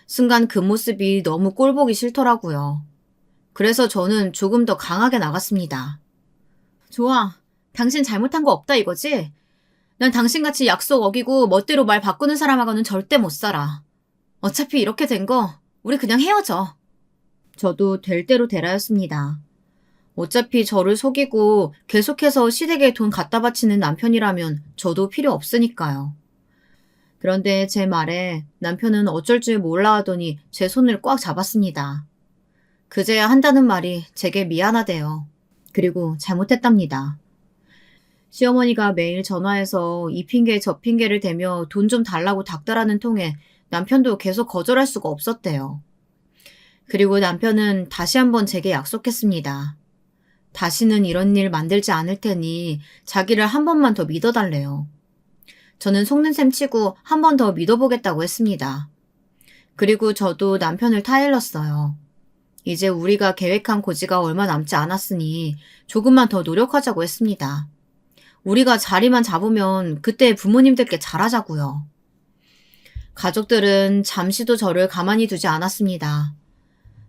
순간 그 모습이 너무 꼴보기 싫더라고요. 그래서 저는 조금 더 강하게 나갔습니다. 좋아. 당신 잘못한 거 없다 이거지? 난 당신같이 약속 어기고 멋대로 말 바꾸는 사람하고는 절대 못 살아. 어차피 이렇게 된 거 우리 그냥 헤어져. 저도 될 대로 되라였습니다. 어차피 저를 속이고 계속해서 시댁에 돈 갖다 바치는 남편이라면 저도 필요 없으니까요. 그런데 제 말에 남편은 어쩔 줄 몰라 하더니 제 손을 꽉 잡았습니다. 그제야 한다는 말이 제게 미안하대요. 그리고 잘못했답니다. 시어머니가 매일 전화해서 이 핑계 저 핑계를 대며 돈 좀 달라고 닥달하는 통에 남편도 계속 거절할 수가 없었대요. 그리고 남편은 다시 한번 제게 약속했습니다. 다시는 이런 일 만들지 않을 테니 자기를 한 번만 더 믿어달래요. 저는 속는 셈 치고 한 번 더 믿어보겠다고 했습니다. 그리고 저도 남편을 타일렀어요. 이제 우리가 계획한 고지가 얼마 남지 않았으니 조금만 더 노력하자고 했습니다. 우리가 자리만 잡으면 그때 부모님들께 잘하자고요. 가족들은 잠시도 저를 가만히 두지 않았습니다.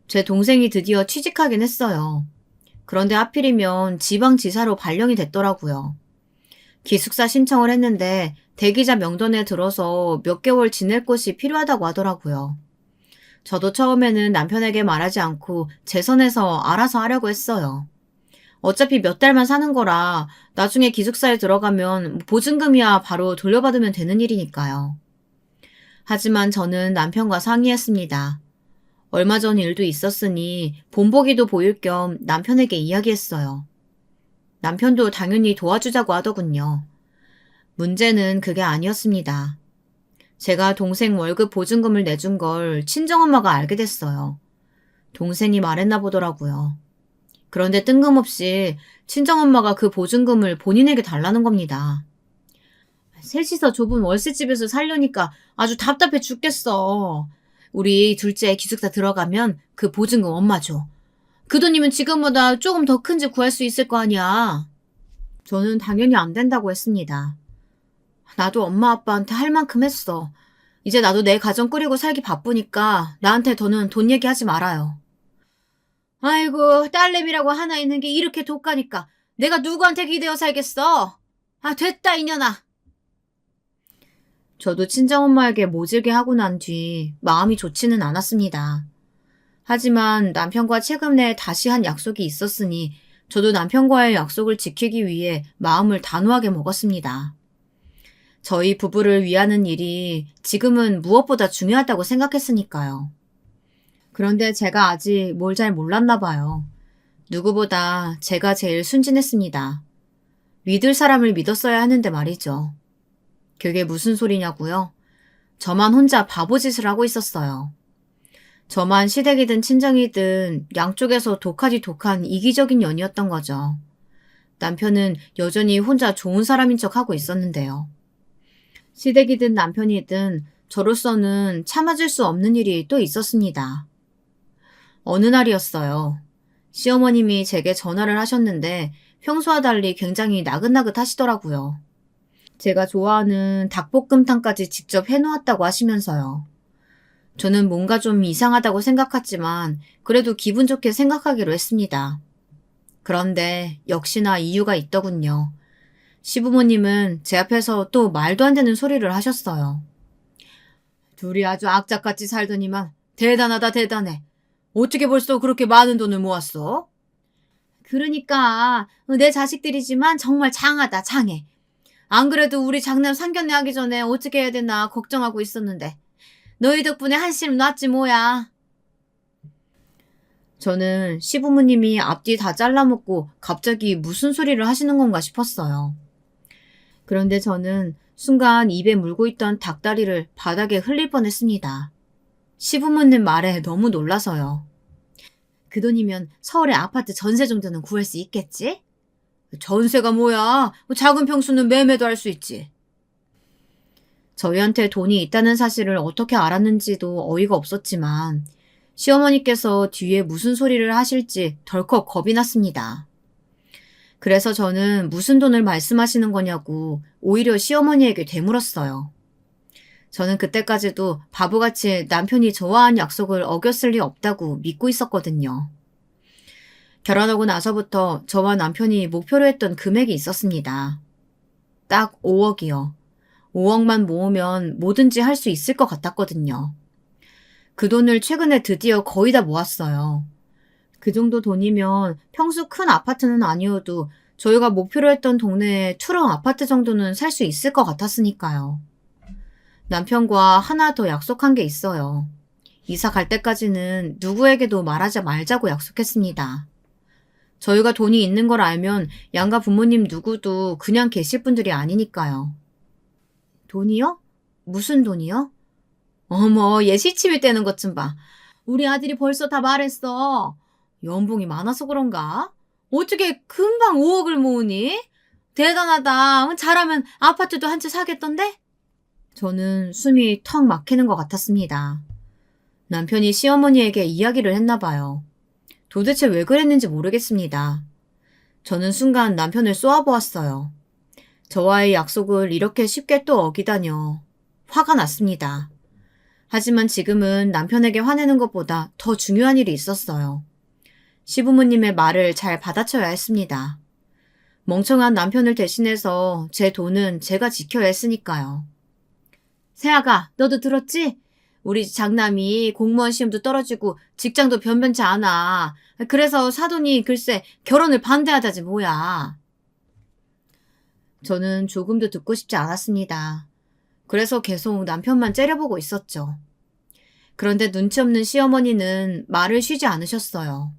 제 동생이 드디어 취직하긴 했어요. 그런데 하필이면 지방지사로 발령이 됐더라고요. 기숙사 신청을 했는데 대기자 명단에 들어서 몇 개월 지낼 곳이 필요하다고 하더라고요. 저도 처음에는 남편에게 말하지 않고 제 선에서 알아서 하려고 했어요. 어차피 몇 달만 사는 거라 나중에 기숙사에 들어가면 보증금이야 바로 돌려받으면 되는 일이니까요. 하지만 저는 남편과 상의했습니다. 얼마 전 일도 있었으니 본보기도 보일 겸 남편에게 이야기했어요. 남편도 당연히 도와주자고 하더군요. 문제는 그게 아니었습니다. 제가 동생 월급 보증금을 내준 걸 친정엄마가 알게 됐어요. 동생이 말했나 보더라고요. 그런데 뜬금없이 친정엄마가 그 보증금을 본인에게 달라는 겁니다. 셋이서 좁은 월세집에서 살려니까 아주 답답해 죽겠어. 우리 둘째 기숙사 들어가면 그 보증금 엄마 줘. 그 돈이면 지금보다 조금 더 큰 집 구할 수 있을 거 아니야. 저는 당연히 안 된다고 했습니다. 나도 엄마 아빠한테 할 만큼 했어. 이제 나도 내 가정 꾸리고 살기 바쁘니까 나한테 더는 돈 얘기하지 말아요. 아이고, 딸내미라고 하나 있는 게 이렇게 독하니까 내가 누구한테 기대어 살겠어? 아, 됐다, 이년아. 저도 친정엄마에게 모질게 하고 난 뒤 마음이 좋지는 않았습니다. 하지만 남편과 최근에 다시 한 약속이 있었으니 저도 남편과의 약속을 지키기 위해 마음을 단호하게 먹었습니다. 저희 부부를 위하는 일이 지금은 무엇보다 중요하다고 생각했으니까요. 그런데 제가 아직 뭘 잘 몰랐나 봐요. 누구보다 제가 제일 순진했습니다. 믿을 사람을 믿었어야 하는데 말이죠. 그게 무슨 소리냐고요? 저만 혼자 바보짓을 하고 있었어요. 저만 시댁이든 친정이든 양쪽에서 독하디 독한 이기적인 년이었던 거죠. 남편은 여전히 혼자 좋은 사람인 척 하고 있었는데요. 시댁이든 남편이든 저로서는 참아줄 수 없는 일이 또 있었습니다. 어느 날이었어요. 시어머님이 제게 전화를 하셨는데 평소와 달리 굉장히 나긋나긋 하시더라고요. 제가 좋아하는 닭볶음탕까지 직접 해놓았다고 하시면서요. 저는 뭔가 좀 이상하다고 생각했지만 그래도 기분 좋게 생각하기로 했습니다. 그런데 역시나 이유가 있더군요. 시부모님은 제 앞에서 또 말도 안 되는 소리를 하셨어요. 둘이 아주 악착같이 살더니만 대단하다 대단해. 어떻게 벌써 그렇게 많은 돈을 모았어? 그러니까 내 자식들이지만 정말 장하다 장해. 안 그래도 우리 장남 상견례 하기 전에 어떻게 해야 되나 걱정하고 있었는데 너희 덕분에 한시름 놨지 뭐야. 저는 시부모님이 앞뒤 다 잘라먹고 갑자기 무슨 소리를 하시는 건가 싶었어요. 그런데 저는 순간 입에 물고 있던 닭다리를 바닥에 흘릴 뻔했습니다. 시부모님 말에 너무 놀라서요. 그 돈이면 서울의 아파트 전세 정도는 구할 수 있겠지? 전세가 뭐야? 작은 평수는 매매도 할 수 있지. 저희한테 돈이 있다는 사실을 어떻게 알았는지도 어이가 없었지만 시어머니께서 뒤에 무슨 소리를 하실지 덜컥 겁이 났습니다. 그래서 저는 무슨 돈을 말씀하시는 거냐고 오히려 시어머니에게 되물었어요. 저는 그때까지도 바보같이 남편이 저와 한 약속을 어겼을 리 없다고 믿고 있었거든요. 결혼하고 나서부터 저와 남편이 목표로 했던 금액이 있었습니다. 딱 5억이요. 5억만 모으면 뭐든지 할 수 있을 것 같았거든요. 그 돈을 최근에 드디어 거의 다 모았어요. 그 정도 돈이면 평수 큰 아파트는 아니어도 저희가 목표로 했던 동네에 투룸 아파트 정도는 살 수 있을 것 같았으니까요. 남편과 하나 더 약속한 게 있어요. 이사 갈 때까지는 누구에게도 말하지 말자고 약속했습니다. 저희가 돈이 있는 걸 알면 양가 부모님 누구도 그냥 계실 분들이 아니니까요. 돈이요? 무슨 돈이요? 어머, 얘 시치미 떼는 것 좀 봐. 우리 아들이 벌써 다 말했어. 연봉이 많아서 그런가? 어떻게 금방 5억을 모으니? 대단하다. 잘하면 아파트도 한 채 사겠던데? 저는 숨이 턱 막히는 것 같았습니다. 남편이 시어머니에게 이야기를 했나 봐요. 도대체 왜 그랬는지 모르겠습니다. 저는 순간 남편을 쏘아보았어요. 저와의 약속을 이렇게 쉽게 또 어기다뇨. 화가 났습니다. 하지만 지금은 남편에게 화내는 것보다 더 중요한 일이 있었어요. 시부모님의 말을 잘 받아쳐야 했습니다. 멍청한 남편을 대신해서 제 돈은 제가 지켜야 했으니까요. 세아가, 너도 들었지? 우리 장남이 공무원 시험도 떨어지고 직장도 변변치 않아. 그래서 사돈이 글쎄 결혼을 반대하다지 뭐야. 저는 조금도 듣고 싶지 않았습니다. 그래서 계속 남편만 째려보고 있었죠. 그런데 눈치 없는 시어머니는 말을 쉬지 않으셨어요.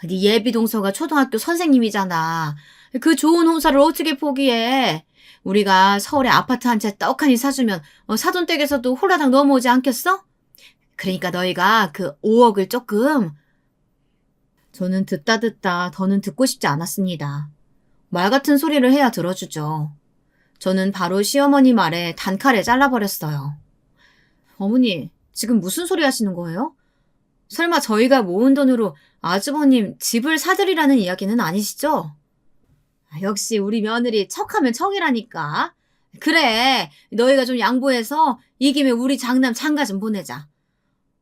네 예비 동서가 초등학교 선생님이잖아. 그 좋은 홍사를 어떻게 포기해? 우리가 서울에 아파트 한 채 떡하니 사주면 사돈댁에서도 홀라당 넘어오지 않겠어? 그러니까 너희가 그 5억을 조금... 저는 듣다 더는 듣고 싶지 않았습니다. 말 같은 소리를 해야 들어주죠. 저는 바로 시어머니 말에 단칼에 잘라버렸어요. 어머니, 지금 무슨 소리 하시는 거예요? 설마 저희가 모은 돈으로 아주버님 집을 사드리라는 이야기는 아니시죠? 역시 우리 며느리 척하면 척이라니까. 그래, 너희가 좀 양보해서 이 김에 우리 장남 장가 좀 보내자.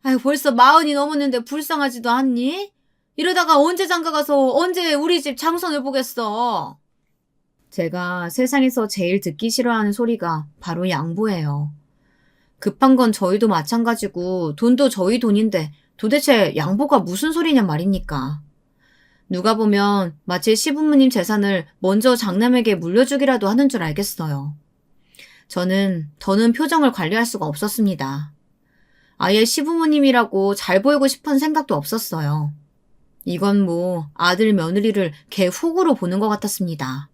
아유, 벌써 40이 넘었는데 불쌍하지도 않니? 이러다가 언제 장가 가서 언제 우리 집 장손을 보겠어. 제가 세상에서 제일 듣기 싫어하는 소리가 바로 양보예요. 급한 건 저희도 마찬가지고 돈도 저희 돈인데 도대체 양보가 무슨 소리냔 말입니까? 누가 보면 마치 시부모님 재산을 먼저 장남에게 물려주기라도 하는 줄 알겠어요. 저는 더는 표정을 관리할 수가 없었습니다. 아예 시부모님이라고 잘 보이고 싶은 생각도 없었어요. 이건 뭐 아들 며느리를 개 훅으로 보는 것 같았습니다.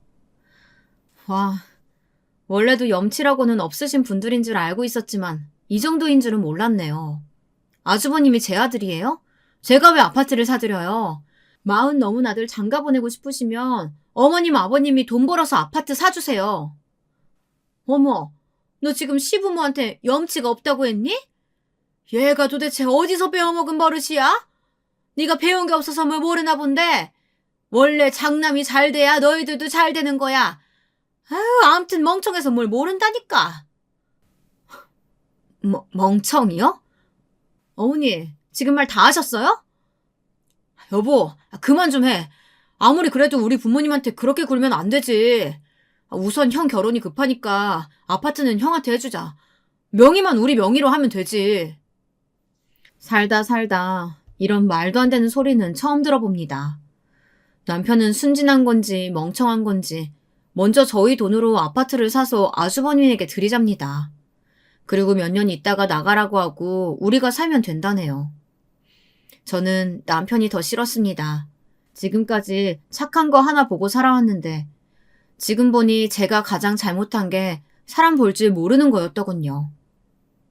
와, 원래도 염치라고는 없으신 분들인 줄 알고 있었지만 이 정도인 줄은 몰랐네요. 아주버님이 제 아들이에요? 제가 왜 아파트를 사드려요? 40 넘은 아들 장가 보내고 싶으시면 어머님 아버님이 돈 벌어서 아파트 사주세요. 어머, 너 지금 시부모한테 염치가 없다고 했니? 얘가 도대체 어디서 배워먹은 버릇이야? 네가 배운 게 없어서 뭘 모르나 본데 원래 장남이 잘 돼야 너희들도 잘 되는 거야. 아유, 아무튼 멍청해서 뭘 모른다니까. 멍청이요? 어머니, 지금 말 다 하셨어요? 여보, 그만 좀 해. 아무리 그래도 우리 부모님한테 그렇게 굴면 안 되지. 우선 형 결혼이 급하니까 아파트는 형한테 해주자. 명의만 우리 명의로 하면 되지. 살다 이런 말도 안 되는 소리는 처음 들어봅니다. 남편은 순진한 건지 멍청한 건지 먼저 저희 돈으로 아파트를 사서 아주버님에게 드리잡니다. 그리고 몇 년 있다가 나가라고 하고 우리가 살면 된다네요. 저는 남편이 더 싫었습니다. 지금까지 착한 거 하나 보고 살아왔는데 지금 보니 제가 가장 잘못한 게 사람 볼 줄 모르는 거였더군요.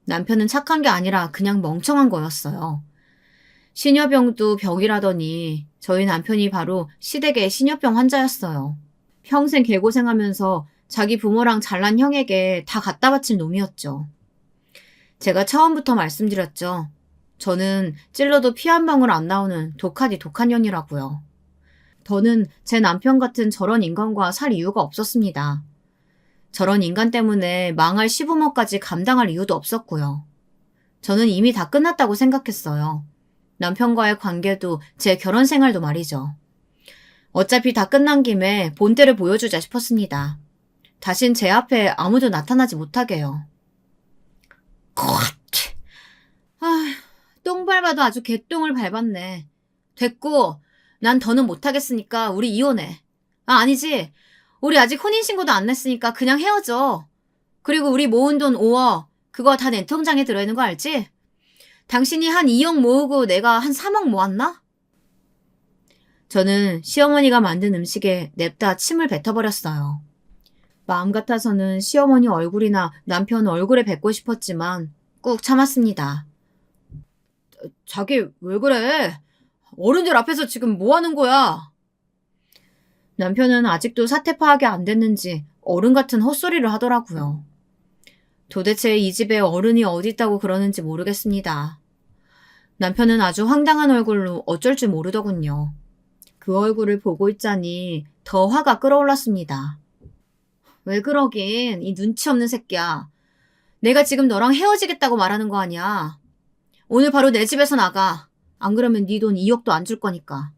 남편은 착한 게 아니라 그냥 멍청한 거였어요. 시녀병도 병이라더니 저희 남편이 바로 시댁의 시녀병 환자였어요. 평생 개고생하면서 자기 부모랑 잘난 형에게 다 갖다 바칠 놈이었죠. 제가 처음부터 말씀드렸죠. 저는 찔러도 피 한 방울 안 나오는 독하디 독한 년이라고요. 더는 제 남편 같은 저런 인간과 살 이유가 없었습니다. 저런 인간 때문에 망할 시부모까지 감당할 이유도 없었고요. 저는 이미 다 끝났다고 생각했어요. 남편과의 관계도 제 결혼 생활도 말이죠. 어차피 다 끝난 김에 본때를 보여주자 싶었습니다. 다신 제 앞에 아무도 나타나지 못하게요. 똥 밟아도 아주 개똥을 밟았네. 됐고, 난 더는 못하겠으니까 우리 이혼해. 아니지. 우리 아직 혼인신고도 안 냈으니까 그냥 헤어져. 그리고 우리 모은 돈 5억, 그거 다 내 통장에 들어있는 거 알지? 당신이 한 2억 모으고 내가 한 3억 모았나? 저는 시어머니가 만든 음식에 냅다 침을 뱉어버렸어요. 마음 같아서는 시어머니 얼굴이나 남편 얼굴에 뱉고 싶었지만 꾹 참았습니다. 자기 왜 그래? 어른들 앞에서 지금 뭐 하는 거야? 남편은 아직도 사태 파악이 안 됐는지 어른 같은 헛소리를 하더라고요. 도대체 이 집에 어른이 어디 있다고 그러는지 모르겠습니다. 남편은 아주 황당한 얼굴로 어쩔 줄 모르더군요. 그 얼굴을 보고 있자니 더 화가 끌어올랐습니다. 왜 그러긴, 이 눈치 없는 새끼야. 내가 지금 너랑 헤어지겠다고 말하는 거 아니야. 오늘 바로 내 집에서 나가. 안 그러면 네 돈 2억도 안 줄 거니까.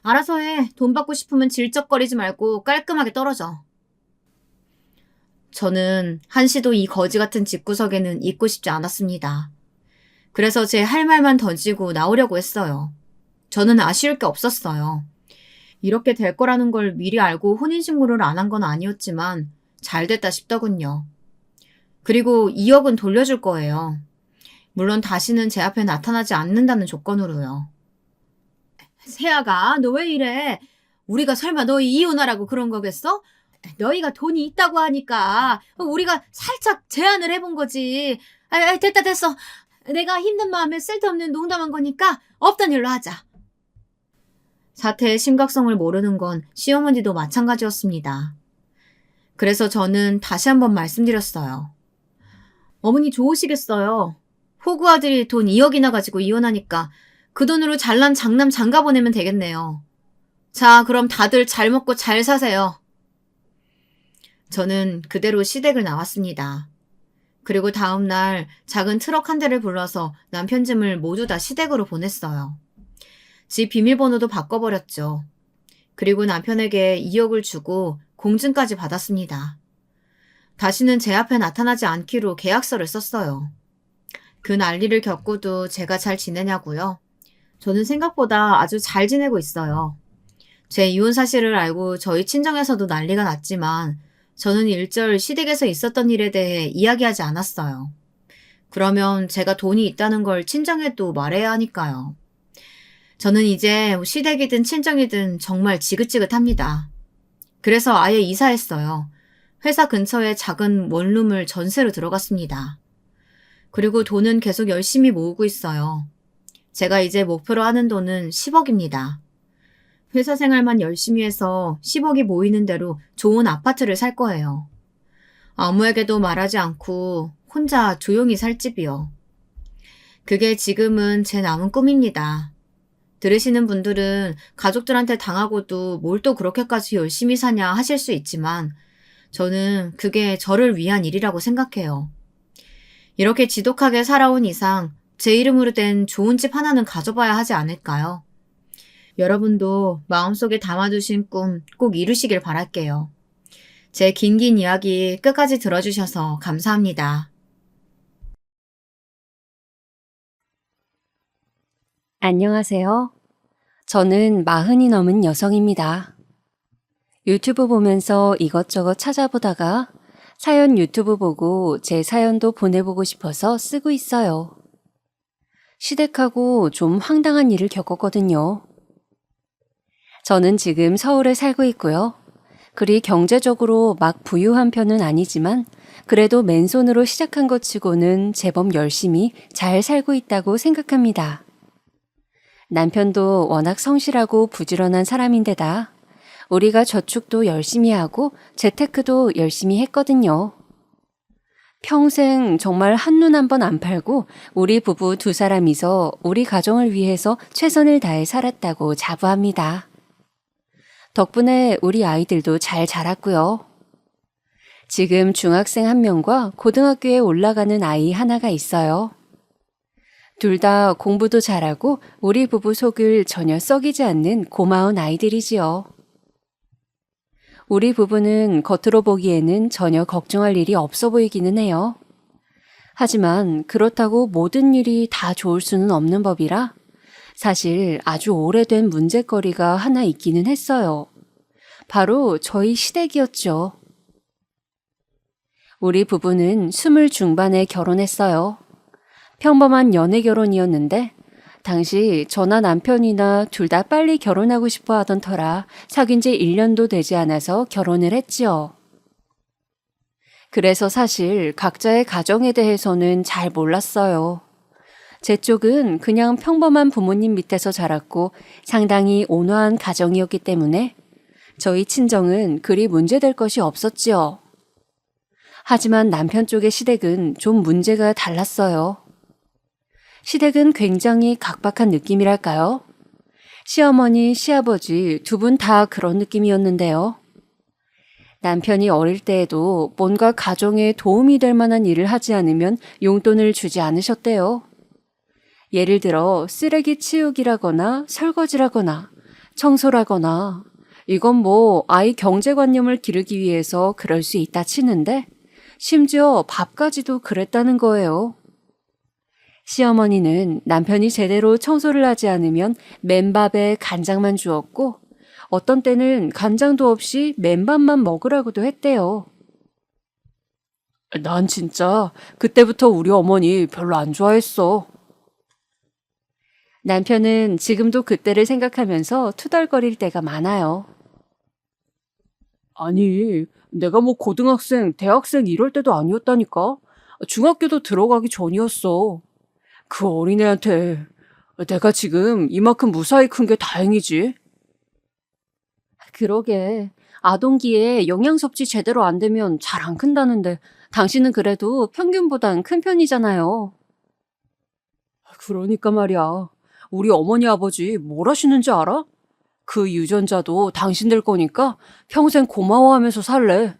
알아서 해. 돈 받고 싶으면 질쩍거리지 말고 깔끔하게 떨어져. 저는 한시도 이 거지 같은 집구석에는 있고 싶지 않았습니다. 그래서 제 할 말만 던지고 나오려고 했어요. 저는 아쉬울 게 없었어요. 이렇게 될 거라는 걸 미리 알고 혼인신고를 안 한 건 아니었지만 잘 됐다 싶더군요. 그리고 2억은 돌려줄 거예요. 물론 다시는 제 앞에 나타나지 않는다는 조건으로요. 세아가, 너 왜 이래? 우리가 설마 너희 이혼하라고 그런 거겠어? 너희가 돈이 있다고 하니까 우리가 살짝 제안을 해본 거지. 됐다 됐어. 내가 힘든 마음에 쓸데없는 농담한 거니까 없던 일로 하자. 사태의 심각성을 모르는 건 시어머니도 마찬가지였습니다. 그래서 저는 다시 한번 말씀드렸어요. 어머니 좋으시겠어요. 호구 아들이 돈 2억이나 가지고 이혼하니까 그 돈으로 잘난 장남 장가 보내면 되겠네요. 자, 그럼 다들 잘 먹고 잘 사세요. 저는 그대로 시댁을 나왔습니다. 그리고 다음 날 작은 트럭 한 대를 불러서 남편 짐을 모두 다 시댁으로 보냈어요. 집 비밀번호도 바꿔버렸죠. 그리고 남편에게 2억을 주고 공증까지 받았습니다. 다시는 제 앞에 나타나지 않기로 계약서를 썼어요. 그 난리를 겪고도 제가 잘 지내냐고요? 저는 생각보다 아주 잘 지내고 있어요. 제 이혼 사실을 알고 저희 친정에서도 난리가 났지만 저는 일절 시댁에서 있었던 일에 대해 이야기하지 않았어요. 그러면 제가 돈이 있다는 걸 친정에도 말해야 하니까요. 저는 이제 시댁이든 친정이든 정말 지긋지긋합니다. 그래서 아예 이사했어요. 회사 근처에 작은 원룸을 전세로 들어갔습니다. 그리고 돈은 계속 열심히 모으고 있어요. 제가 이제 목표로 하는 돈은 10억입니다. 회사 생활만 열심히 해서 10억이 모이는 대로 좋은 아파트를 살 거예요. 아무에게도 말하지 않고 혼자 조용히 살 집이요. 그게 지금은 제 남은 꿈입니다. 들으시는 분들은 가족들한테 당하고도 뭘 또 그렇게까지 열심히 사냐 하실 수 있지만 저는 그게 저를 위한 일이라고 생각해요. 이렇게 지독하게 살아온 이상 제 이름으로 된 좋은 집 하나는 가져봐야 하지 않을까요? 여러분도 마음속에 담아두신 꿈 꼭 이루시길 바랄게요. 제 긴 이야기 끝까지 들어주셔서 감사합니다. 안녕하세요. 저는 40이 넘은 여성입니다. 유튜브 보면서 이것저것 찾아보다가 사연 유튜브 보고 제 사연도 보내보고 싶어서 쓰고 있어요. 시댁하고 좀 황당한 일을 겪었거든요. 저는 지금 서울에 살고 있고요. 그리 경제적으로 막 부유한 편은 아니지만 그래도 맨손으로 시작한 것 치고는 제법 열심히 잘 살고 있다고 생각합니다. 남편도 워낙 성실하고 부지런한 사람인데다 우리가 저축도 열심히 하고 재테크도 열심히 했거든요. 평생 정말 한눈 한 번 안 팔고 우리 부부 두 사람이서 우리 가정을 위해서 최선을 다해 살았다고 자부합니다. 덕분에 우리 아이들도 잘 자랐고요. 지금 중학생 1명과 고등학교에 올라가는 아이 하나가 있어요. 둘 다 공부도 잘하고 우리 부부 속을 전혀 썩이지 않는 고마운 아이들이지요. 우리 부부는 겉으로 보기에는 전혀 걱정할 일이 없어 보이기는 해요. 하지만 그렇다고 모든 일이 다 좋을 수는 없는 법이라 사실 아주 오래된 문제거리가 하나 있기는 했어요. 바로 저희 시댁이었죠. 우리 부부는 20 중반에 결혼했어요. 평범한 연애 결혼이었는데 당시 저나 남편이나 둘 다 빨리 결혼하고 싶어 하던 터라 사귄 지 1년도 되지 않아서 결혼을 했지요. 그래서 사실 각자의 가정에 대해서는 잘 몰랐어요. 제 쪽은 그냥 평범한 부모님 밑에서 자랐고 상당히 온화한 가정이었기 때문에 저희 친정은 그리 문제될 것이 없었지요. 하지만 남편 쪽의 시댁은 좀 문제가 달랐어요. 시댁은 굉장히 각박한 느낌이랄까요? 시어머니, 시아버지 두 분 다 그런 느낌이었는데요. 남편이 어릴 때에도 뭔가 가정에 도움이 될 만한 일을 하지 않으면 용돈을 주지 않으셨대요. 예를 들어 쓰레기 치우기라거나 설거지라거나 청소라거나 이건 뭐 아이 경제관념을 기르기 위해서 그럴 수 있다 치는데 심지어 밥까지도 그랬다는 거예요. 시어머니는 남편이 제대로 청소를 하지 않으면 맨밥에 간장만 주었고 어떤 때는 간장도 없이 맨밥만 먹으라고도 했대요. 난 진짜 그때부터 우리 어머니 별로 안 좋아했어. 남편은 지금도 그때를 생각하면서 투덜거릴 때가 많아요. 아니, 내가 뭐 고등학생, 대학생 이럴 때도 아니었다니까. 중학교도 들어가기 전이었어. 그 어린애한테 내가 지금 이만큼 무사히 큰 게 다행이지. 그러게. 아동기에 영양 섭취 제대로 안 되면 잘 안 큰다는데 당신은 그래도 평균보단 큰 편이잖아요. 그러니까 말이야. 우리 어머니 아버지 뭘 하시는지 알아? 그 유전자도 당신들 거니까 평생 고마워하면서 살래.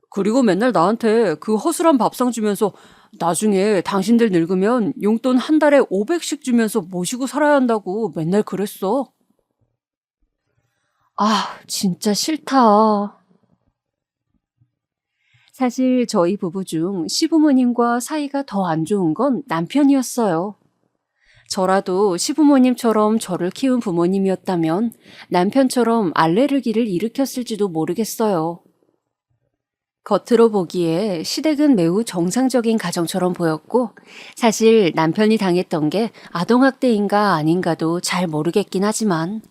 그리고 맨날 나한테 그 허술한 밥상 주면서 나중에 당신들 늙으면 용돈 한 달에 500씩 주면서 모시고 살아야 한다고 맨날 그랬어. 아, 진짜 싫다. 사실 저희 부부 중 시부모님과 사이가 더 안 좋은 건 남편이었어요. 저라도 시부모님처럼 저를 키운 부모님이었다면 남편처럼 알레르기를 일으켰을지도 모르겠어요. 겉으로 보기에 시댁은 매우 정상적인 가정처럼 보였고, 사실 남편이 당했던 게 아동학대인가 아닌가도 잘 모르겠긴 하지만,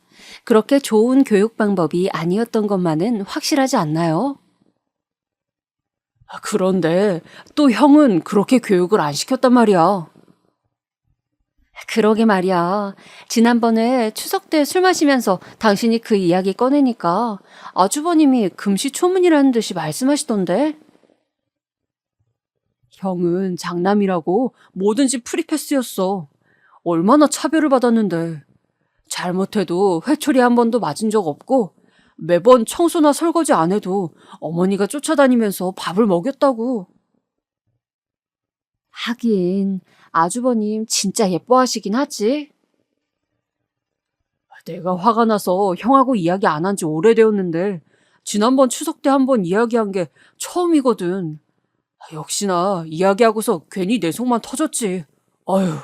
그렇게 좋은 교육 방법이 아니었던 것만은 확실하지 않나요? 그런데 또 형은 그렇게 교육을 안 시켰단 말이야. 그러게 말이야. 지난번에 추석 때 술 마시면서 당신이 그 이야기 꺼내니까 아주버님이 금시초문이라는 듯이 말씀하시던데. 형은 장남이라고 뭐든지 프리패스였어. 얼마나 차별을 받았는데. 잘못해도 회초리 한 번도 맞은 적 없고 매번 청소나 설거지 안 해도 어머니가 쫓아다니면서 밥을 먹였다고. 하긴 아주버님 진짜 예뻐하시긴 하지. 내가 화가 나서 형하고 이야기 안 한 지 오래되었는데 지난번 추석 때 한 번 이야기한 게 처음이거든. 역시나 이야기하고서 괜히 내 속만 터졌지. 아휴.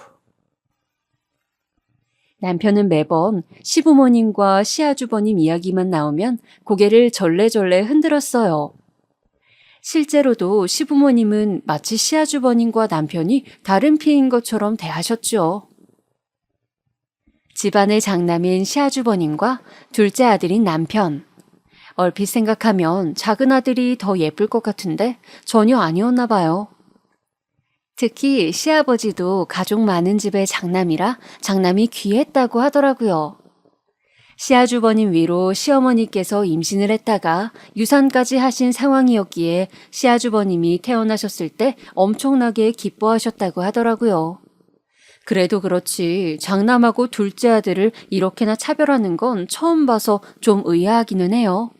남편은 매번 시부모님과 시아주버님 이야기만 나오면 고개를 절레절레 흔들었어요. 실제로도 시부모님은 마치 시아주버님과 남편이 다른 피인 것처럼 대하셨죠. 집안의 장남인 시아주버님과 둘째 아들인 남편. 얼핏 생각하면 작은 아들이 더 예쁠 것 같은데 전혀 아니었나 봐요. 특히 시아버지도 가족 많은 집의 장남이라 장남이 귀했다고 하더라고요. 시아주버님 위로 시어머니께서 임신을 했다가 유산까지 하신 상황이었기에 시아주버님이 태어나셨을 때 엄청나게 기뻐하셨다고 하더라고요. 그래도 그렇지 장남하고 둘째 아들을 이렇게나 차별하는 건 처음 봐서 좀 의아하기는 해요.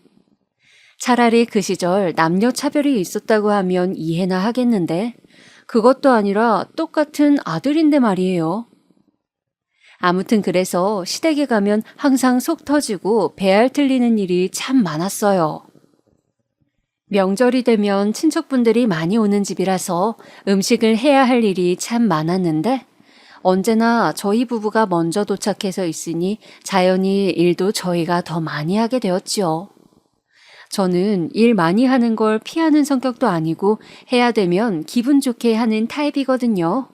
차라리 그 시절 남녀 차별이 있었다고 하면 이해나 하겠는데 그것도 아니라 똑같은 아들인데 말이에요. 아무튼 그래서 시댁에 가면 항상 속 터지고 배알 틀리는 일이 참 많았어요. 명절이 되면 친척분들이 많이 오는 집이라서 음식을 해야 할 일이 참 많았는데 언제나 저희 부부가 먼저 도착해서 있으니 자연히 일도 저희가 더 많이 하게 되었지요. 저는 일 많이 하는 걸 피하는 성격도 아니고 해야 되면 기분 좋게 하는 타입이거든요.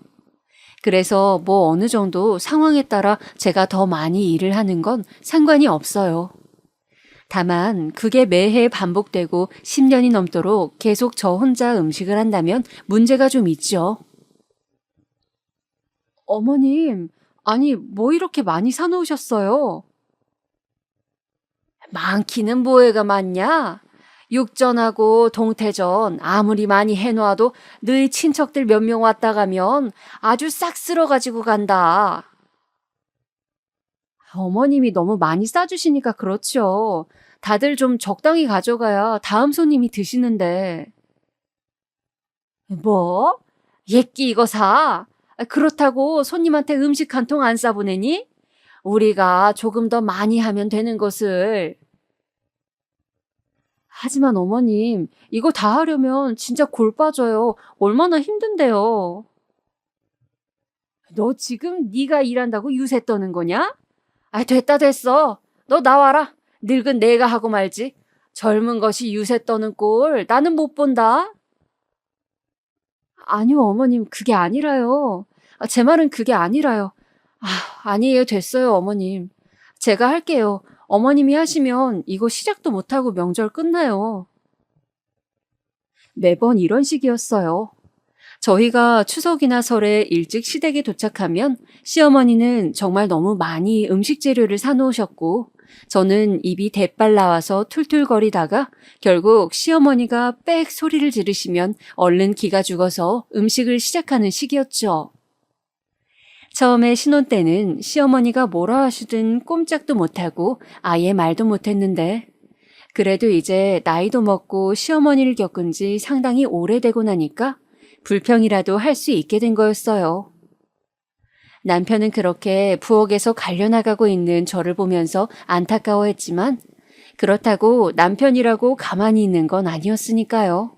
그래서 뭐 어느 정도 상황에 따라 제가 더 많이 일을 하는 건 상관이 없어요. 다만 그게 매해 반복되고 10년이 넘도록 계속 저 혼자 음식을 한다면 문제가 좀 있죠. 어머님, 아니 뭐 이렇게 많이 사놓으셨어요? 많기는 뭐해가 많냐? 육전하고 동태전 아무리 많이 해놓아도 너희 친척들 몇 명 왔다 가면 아주 싹 쓸어가지고 간다. 어머님이 너무 많이 싸주시니까 그렇죠. 다들 좀 적당히 가져가야 다음 손님이 드시는데. 뭐? 예끼 이거 사? 그렇다고 손님한테 음식 한 통 안 싸보내니? 우리가 조금 더 많이 하면 되는 것을. 하지만 어머님, 이거 다 하려면 진짜 골 빠져요. 얼마나 힘든데요. 너 지금 네가 일한다고 유세 떠는 거냐? 아, 됐다 됐어. 너 나와라. 늙은 내가 하고 말지. 젊은 것이 유세 떠는 꼴 나는 못 본다. 아니요, 어머님, 그게 아니라요. 제 말은 그게 아니라요. 아니에요, 됐어요, 어머님. 제가 할게요. 어머님이 하시면 이거 시작도 못하고 명절 끝나요. 매번 이런 식이었어요. 저희가 추석이나 설에 일찍 시댁에 도착하면 시어머니는 정말 너무 많이 음식 재료를 사놓으셨고 저는 입이 대빨 나와서 툴툴거리다가 결국 시어머니가 빽 소리를 지르시면 얼른 기가 죽어서 음식을 시작하는 시기였죠. 처음에 신혼 때는 시어머니가 뭐라 하시든 꼼짝도 못하고 아예 말도 못했는데 그래도 이제 나이도 먹고 시어머니를 겪은 지 상당히 오래되고 나니까 불평이라도 할 수 있게 된 거였어요. 남편은 그렇게 부엌에서 갈려나가고 있는 저를 보면서 안타까워했지만 그렇다고 남편이라고 가만히 있는 건 아니었으니까요.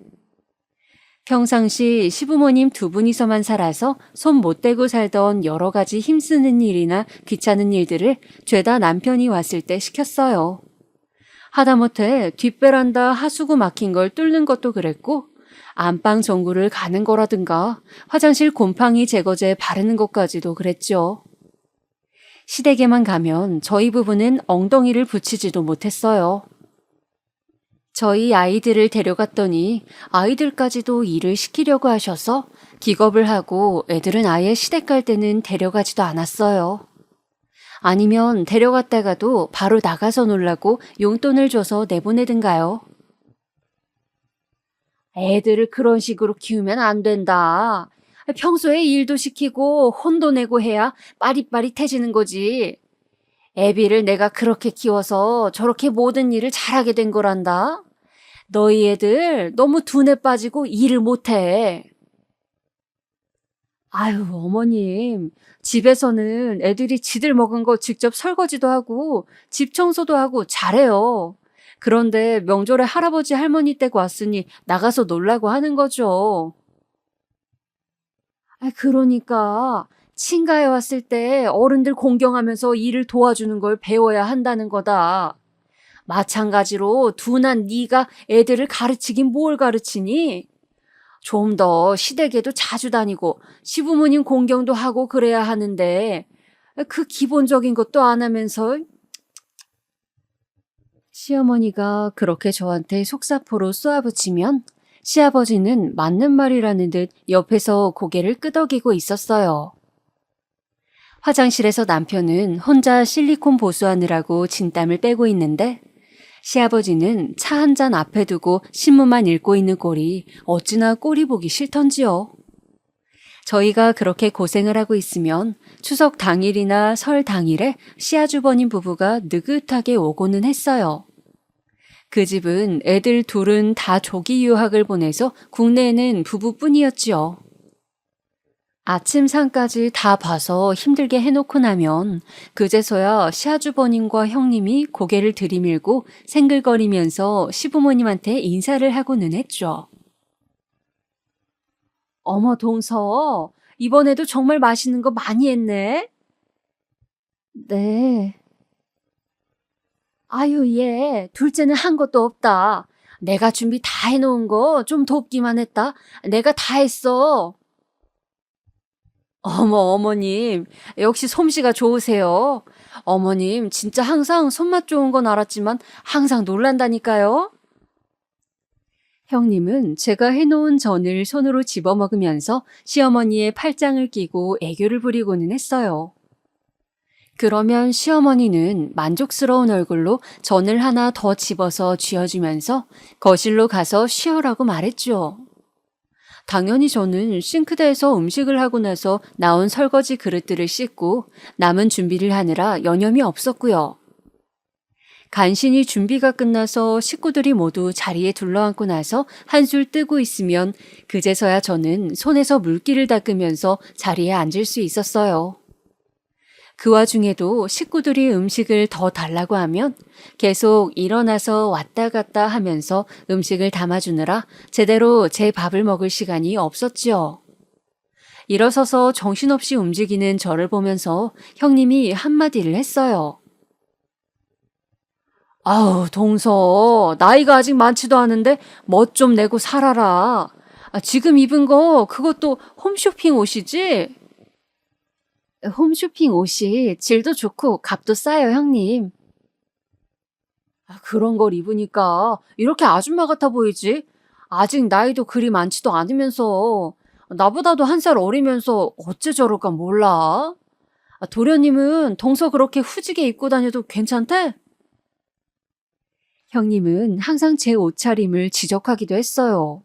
평상시 시부모님 두 분이서만 살아서 손 못 대고 살던 여러 가지 힘쓰는 일이나 귀찮은 일들을 죄다 남편이 왔을 때 시켰어요. 하다못해 뒷베란다 하수구 막힌 걸 뚫는 것도 그랬고 안방 전구를 가는 거라든가 화장실 곰팡이 제거제 바르는 것까지도 그랬죠. 시댁에만 가면 저희 부부는 엉덩이를 붙이지도 못했어요. 저희 아이들을 데려갔더니 아이들까지도 일을 시키려고 하셔서 기겁을 하고 애들은 아예 시댁 갈 때는 데려가지도 않았어요. 아니면 데려갔다가도 바로 나가서 놀라고 용돈을 줘서 내보내든가요. 애들을 그런 식으로 키우면 안 된다. 평소에 일도 시키고 혼도 내고 해야 빠릿빠릿해지는 거지. 애비를 내가 그렇게 키워서 저렇게 모든 일을 잘하게 된 거란다. 너희 애들 너무 둔에 빠지고 일을 못해. 아유, 어머님. 집에서는 애들이 지들 먹은 거 직접 설거지도 하고 집 청소도 하고 잘해요. 그런데 명절에 할아버지 할머니 댁 왔으니 나가서 놀라고 하는 거죠. 그러니까 친가에 왔을 때 어른들 공경하면서 일을 도와주는 걸 배워야 한다는 거다. 마찬가지로 둔한 네가 애들을 가르치긴 뭘 가르치니? 좀 더 시댁에도 자주 다니고 시부모님 공경도 하고 그래야 하는데 그 기본적인 것도 안 하면서. 시어머니가 그렇게 저한테 속사포로 쏘아붙이면 시아버지는 맞는 말이라는 듯 옆에서 고개를 끄덕이고 있었어요. 화장실에서 남편은 혼자 실리콘 보수하느라고 진땀을 빼고 있는데 시아버지는 차 한 잔 앞에 두고 신문만 읽고 있는 꼴이 어찌나 꼴이 보기 싫던지요. 저희가 그렇게 고생을 하고 있으면 추석 당일이나 설 당일에 시아주버님 부부가 느긋하게 오고는 했어요. 그 집은 애들 둘은 다 조기 유학을 보내서 국내에는 부부뿐이었지요. 아침 상까지 다 봐서 힘들게 해놓고 나면 그제서야 시아주버님과 형님이 고개를 들이밀고 생글거리면서 시부모님한테 인사를 하고는 했죠. 어머, 동서, 이번에도 정말 맛있는 거 많이 했네? 네. 아유, 얘, 둘째는 한 것도 없다. 내가 준비 다 해놓은 거 좀 돕기만 했다. 내가 다 했어. 어머, 어머님, 역시 솜씨가 좋으세요. 어머님, 진짜 항상 손맛 좋은 건 알았지만 항상 놀란다니까요. 형님은 제가 해놓은 전을 손으로 집어먹으면서 시어머니의 팔짱을 끼고 애교를 부리고는 했어요. 그러면 시어머니는 만족스러운 얼굴로 전을 하나 더 집어서 쥐어주면서 거실로 가서 쉬어라고 말했죠. 당연히 저는 싱크대에서 음식을 하고 나서 나온 설거지 그릇들을 씻고 남은 준비를 하느라 여념이 없었고요. 간신히 준비가 끝나서 식구들이 모두 자리에 둘러앉고 나서 한술 뜨고 있으면 그제서야 저는 손에서 물기를 닦으면서 자리에 앉을 수 있었어요. 그 와중에도 식구들이 음식을 더 달라고 하면 계속 일어나서 왔다 갔다 하면서 음식을 담아주느라 제대로 제 밥을 먹을 시간이 없었지요. 일어서서 정신없이 움직이는 저를 보면서 형님이 한마디를 했어요. 아우, 동서, 나이가 아직 많지도 않은데 멋 좀 내고 살아라. 지금 입은 거 그것도 홈쇼핑 옷이지? 홈쇼핑 옷이 질도 좋고 값도 싸요, 형님. 그런 걸 입으니까 이렇게 아줌마 같아 보이지? 아직 나이도 그리 많지도 않으면서 나보다도 한 살 어리면서 어째 저럴까 몰라? 도련님은 동서 그렇게 후지게 입고 다녀도 괜찮대? 형님은 항상 제 옷차림을 지적하기도 했어요.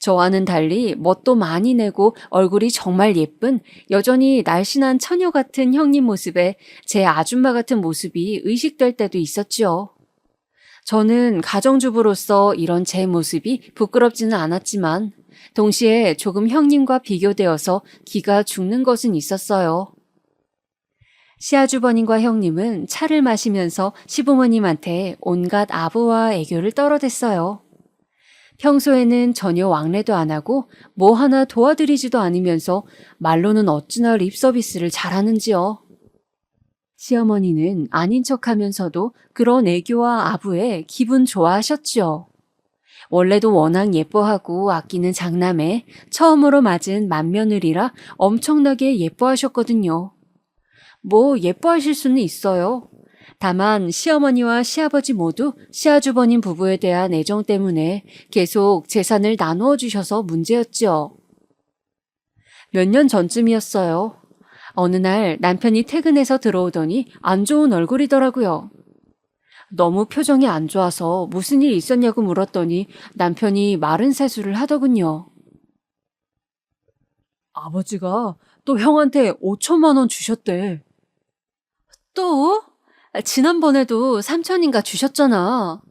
저와는 달리 멋도 많이 내고 얼굴이 정말 예쁜 여전히 날씬한 처녀 같은 형님 모습에 제 아줌마 같은 모습이 의식될 때도 있었지요. 저는 가정주부로서 이런 제 모습이 부끄럽지는 않았지만 동시에 조금 형님과 비교되어서 기가 죽는 것은 있었어요. 시아주버님과 형님은 차를 마시면서 시부모님한테 온갖 아부와 애교를 떨어댔어요. 평소에는 전혀 왕래도 안 하고 뭐 하나 도와드리지도 않으면서 말로는 어찌나 립서비스를 잘하는지요. 시어머니는 아닌 척하면서도 그런 애교와 아부에 기분 좋아하셨지요. 원래도 워낙 예뻐하고 아끼는 장남에 처음으로 맞은 맏며느리라 엄청나게 예뻐하셨거든요. 뭐 예뻐하실 수는 있어요. 다만 시어머니와 시아버지 모두 시아주버님 부부에 대한 애정 때문에 계속 재산을 나누어 주셔서 문제였지요. 몇 년 전쯤이었어요. 어느 날 남편이 퇴근해서 들어오더니 안 좋은 얼굴이더라고요. 너무 표정이 안 좋아서 무슨 일 있었냐고 물었더니 남편이 마른 세수를 하더군요. 아버지가 또 형한테 5천만 원 주셨대. 또? 지난번에도 3천인가 주셨잖아.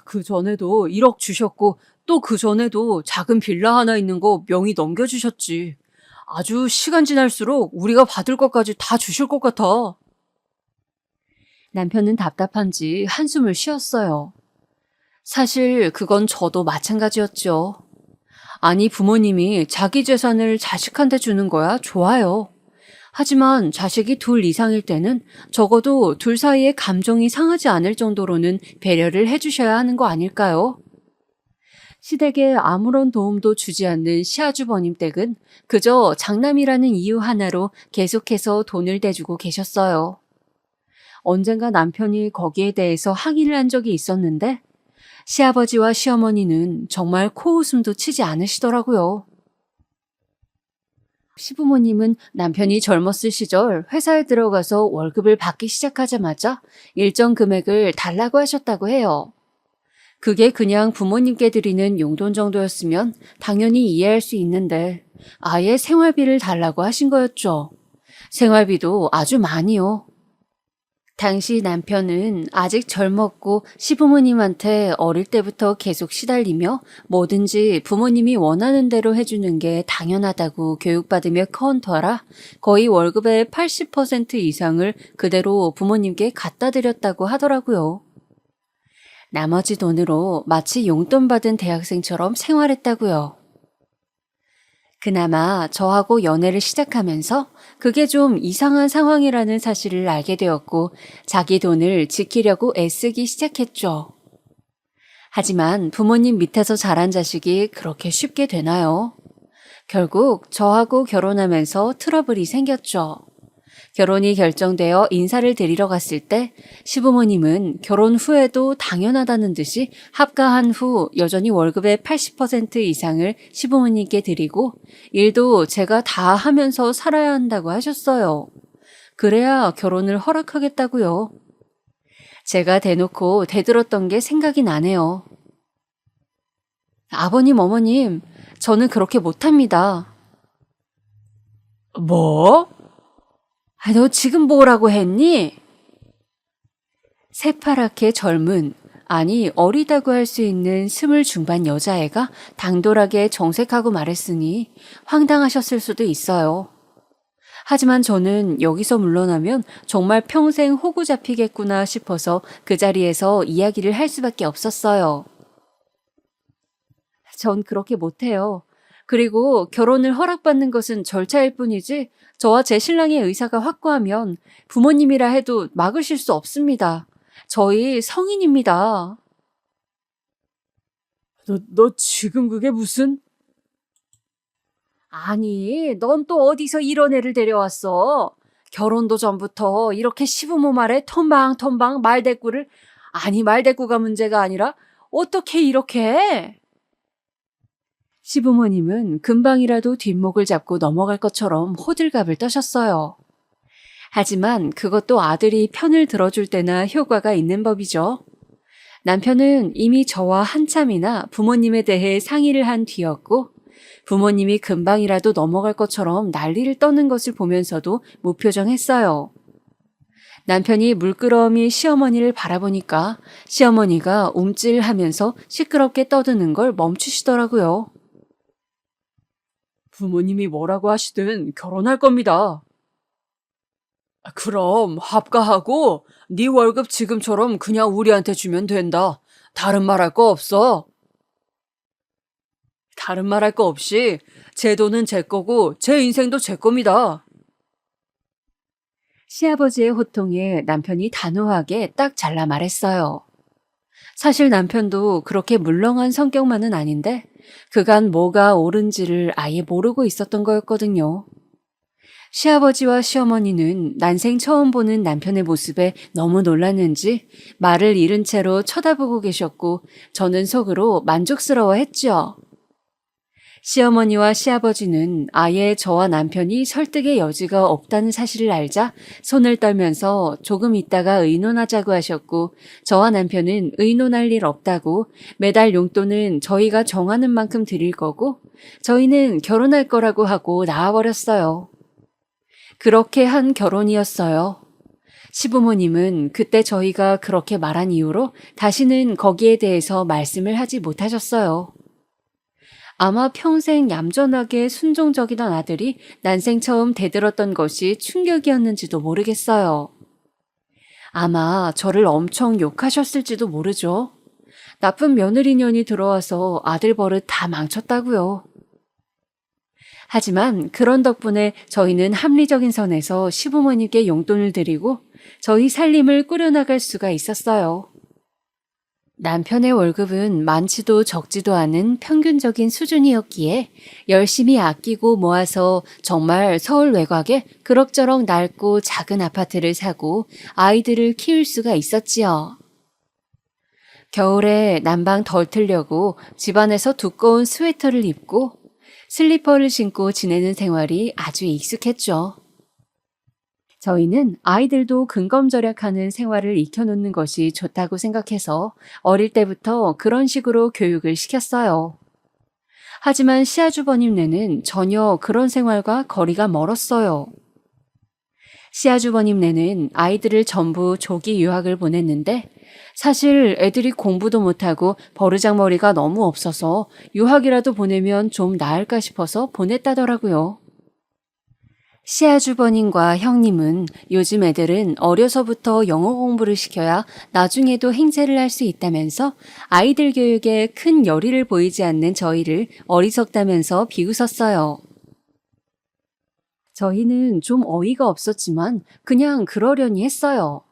그 전에도 1억 주셨고 또 그 전에도 작은 빌라 하나 있는 거 명의 넘겨주셨지. 아주 시간 지날수록 우리가 받을 것까지 다 주실 것 같아. 남편은 답답한지 한숨을 쉬었어요. 사실 그건 저도 마찬가지였죠. 아니 부모님이 자기 재산을 자식한테 주는 거야 좋아요. 하지만 자식이 둘 이상일 때는 적어도 둘 사이에 감정이 상하지 않을 정도로는 배려를 해주셔야 하는 거 아닐까요? 시댁에 아무런 도움도 주지 않는 시아주버님 댁은 그저 장남이라는 이유 하나로 계속해서 돈을 대주고 계셨어요. 언젠가 남편이 거기에 대해서 항의를 한 적이 있었는데 시아버지와 시어머니는 정말 코웃음도 치지 않으시더라고요. 시부모님은 남편이 젊었을 시절 회사에 들어가서 월급을 받기 시작하자마자 일정 금액을 달라고 하셨다고 해요. 그게 그냥 부모님께 드리는 용돈 정도였으면 당연히 이해할 수 있는데 아예 생활비를 달라고 하신 거였죠. 생활비도 아주 많이요. 당시 남편은 아직 젊었고 시부모님한테 어릴 때부터 계속 시달리며 뭐든지 부모님이 원하는 대로 해주는 게 당연하다고 교육받으며 커온 터라 거의 월급의 80% 이상을 그대로 부모님께 갖다 드렸다고 하더라고요. 나머지 돈으로 마치 용돈 받은 대학생처럼 생활했다고요. 그나마 저하고 연애를 시작하면서 그게 좀 이상한 상황이라는 사실을 알게 되었고 자기 돈을 지키려고 애쓰기 시작했죠. 하지만 부모님 밑에서 자란 자식이 그렇게 쉽게 되나요? 결국 저하고 결혼하면서 트러블이 생겼죠. 결혼이 결정되어 인사를 드리러 갔을 때 시부모님은 결혼 후에도 당연하다는 듯이 합가한 후 여전히 월급의 80% 이상을 시부모님께 드리고 일도 제가 다 하면서 살아야 한다고 하셨어요. 그래야 결혼을 허락하겠다고요. 제가 대놓고 대들었던 게 생각이 나네요. 아버님, 어머님, 저는 그렇게 못합니다. 뭐? 너 지금 뭐라고 했니? 새파랗게 젊은, 아니 어리다고 할 수 있는 20 중반 여자애가 당돌하게 정색하고 말했으니 황당하셨을 수도 있어요. 하지만 저는 여기서 물러나면 정말 평생 호구 잡히겠구나 싶어서 그 자리에서 이야기를 할 수밖에 없었어요. 전 그렇게 못해요. 그리고 결혼을 허락받는 것은 절차일 뿐이지 저와 제 신랑의 의사가 확고하면 부모님이라 해도 막으실 수 없습니다. 저희 성인입니다. 너 지금 그게 무슨? 아니, 넌 또 어디서 이런 애를 데려왔어? 결혼도 전부터 이렇게 시부모 말에 텀방텀방 말대꾸를, 아니 말대꾸가 문제가 아니라 어떻게 이렇게 해? 시부모님은 금방이라도 뒷목을 잡고 넘어갈 것처럼 호들갑을 떠셨어요. 하지만 그것도 아들이 편을 들어줄 때나 효과가 있는 법이죠. 남편은 이미 저와 한참이나 부모님에 대해 상의를 한 뒤였고 부모님이 금방이라도 넘어갈 것처럼 난리를 떠는 것을 보면서도 무표정했어요. 남편이 물끄러미 시어머니를 바라보니까 시어머니가 움찔하면서 시끄럽게 떠드는 걸 멈추시더라고요. 부모님이 뭐라고 하시든 결혼할 겁니다. 그럼 합가하고 네 월급 지금처럼 그냥 우리한테 주면 된다. 다른 말 할 거 없어. 다른 말 할 거 없이 제 돈은 제 거고 제 인생도 제 겁니다. 시아버지의 호통에 남편이 단호하게 딱 잘라 말했어요. 사실 남편도 그렇게 물렁한 성격만은 아닌데 그간 뭐가 옳은지를 아예 모르고 있었던 거였거든요. 시아버지와 시어머니는 난생 처음 보는 남편의 모습에 너무 놀랐는지 말을 잃은 채로 쳐다보고 계셨고 저는 속으로 만족스러워했죠. 시어머니와 시아버지는 아예 저와 남편이 설득의 여지가 없다는 사실을 알자 손을 떨면서 조금 있다가 의논하자고 하셨고 저와 남편은 의논할 일 없다고 매달 용돈은 저희가 정하는 만큼 드릴 거고 저희는 결혼할 거라고 하고 나와버렸어요. 그렇게 한 결혼이었어요. 시부모님은 그때 저희가 그렇게 말한 이후로 다시는 거기에 대해서 말씀을 하지 못하셨어요. 아마 평생 얌전하게 순종적이던 아들이 난생 처음 대들었던 것이 충격이었는지도 모르겠어요. 아마 저를 엄청 욕하셨을지도 모르죠. 나쁜 며느리년이 들어와서 아들 버릇 다 망쳤다고요. 하지만 그런 덕분에 저희는 합리적인 선에서 시부모님께 용돈을 드리고 저희 살림을 꾸려나갈 수가 있었어요. 남편의 월급은 많지도 적지도 않은 평균적인 수준이었기에 열심히 아끼고 모아서 정말 서울 외곽에 그럭저럭 낡고 작은 아파트를 사고 아이들을 키울 수가 있었지요. 겨울에 난방 덜 틀려고 집안에서 두꺼운 스웨터를 입고 슬리퍼를 신고 지내는 생활이 아주 익숙했죠. 저희는 아이들도 근검절약하는 생활을 익혀놓는 것이 좋다고 생각해서 어릴 때부터 그런 식으로 교육을 시켰어요. 하지만 시아주버님네는 전혀 그런 생활과 거리가 멀었어요. 시아주버님네는 아이들을 전부 조기 유학을 보냈는데 사실 애들이 공부도 못하고 버르장머리가 너무 없어서 유학이라도 보내면 좀 나을까 싶어서 보냈다더라고요. 시아주버님과 형님은 요즘 애들은 어려서부터 영어 공부를 시켜야 나중에도 행세를 할 수 있다면서 아이들 교육에 큰 열의를 보이지 않는 저희를 어리석다면서 비웃었어요. 저희는 좀 어이가 없었지만 그냥 그러려니 했어요.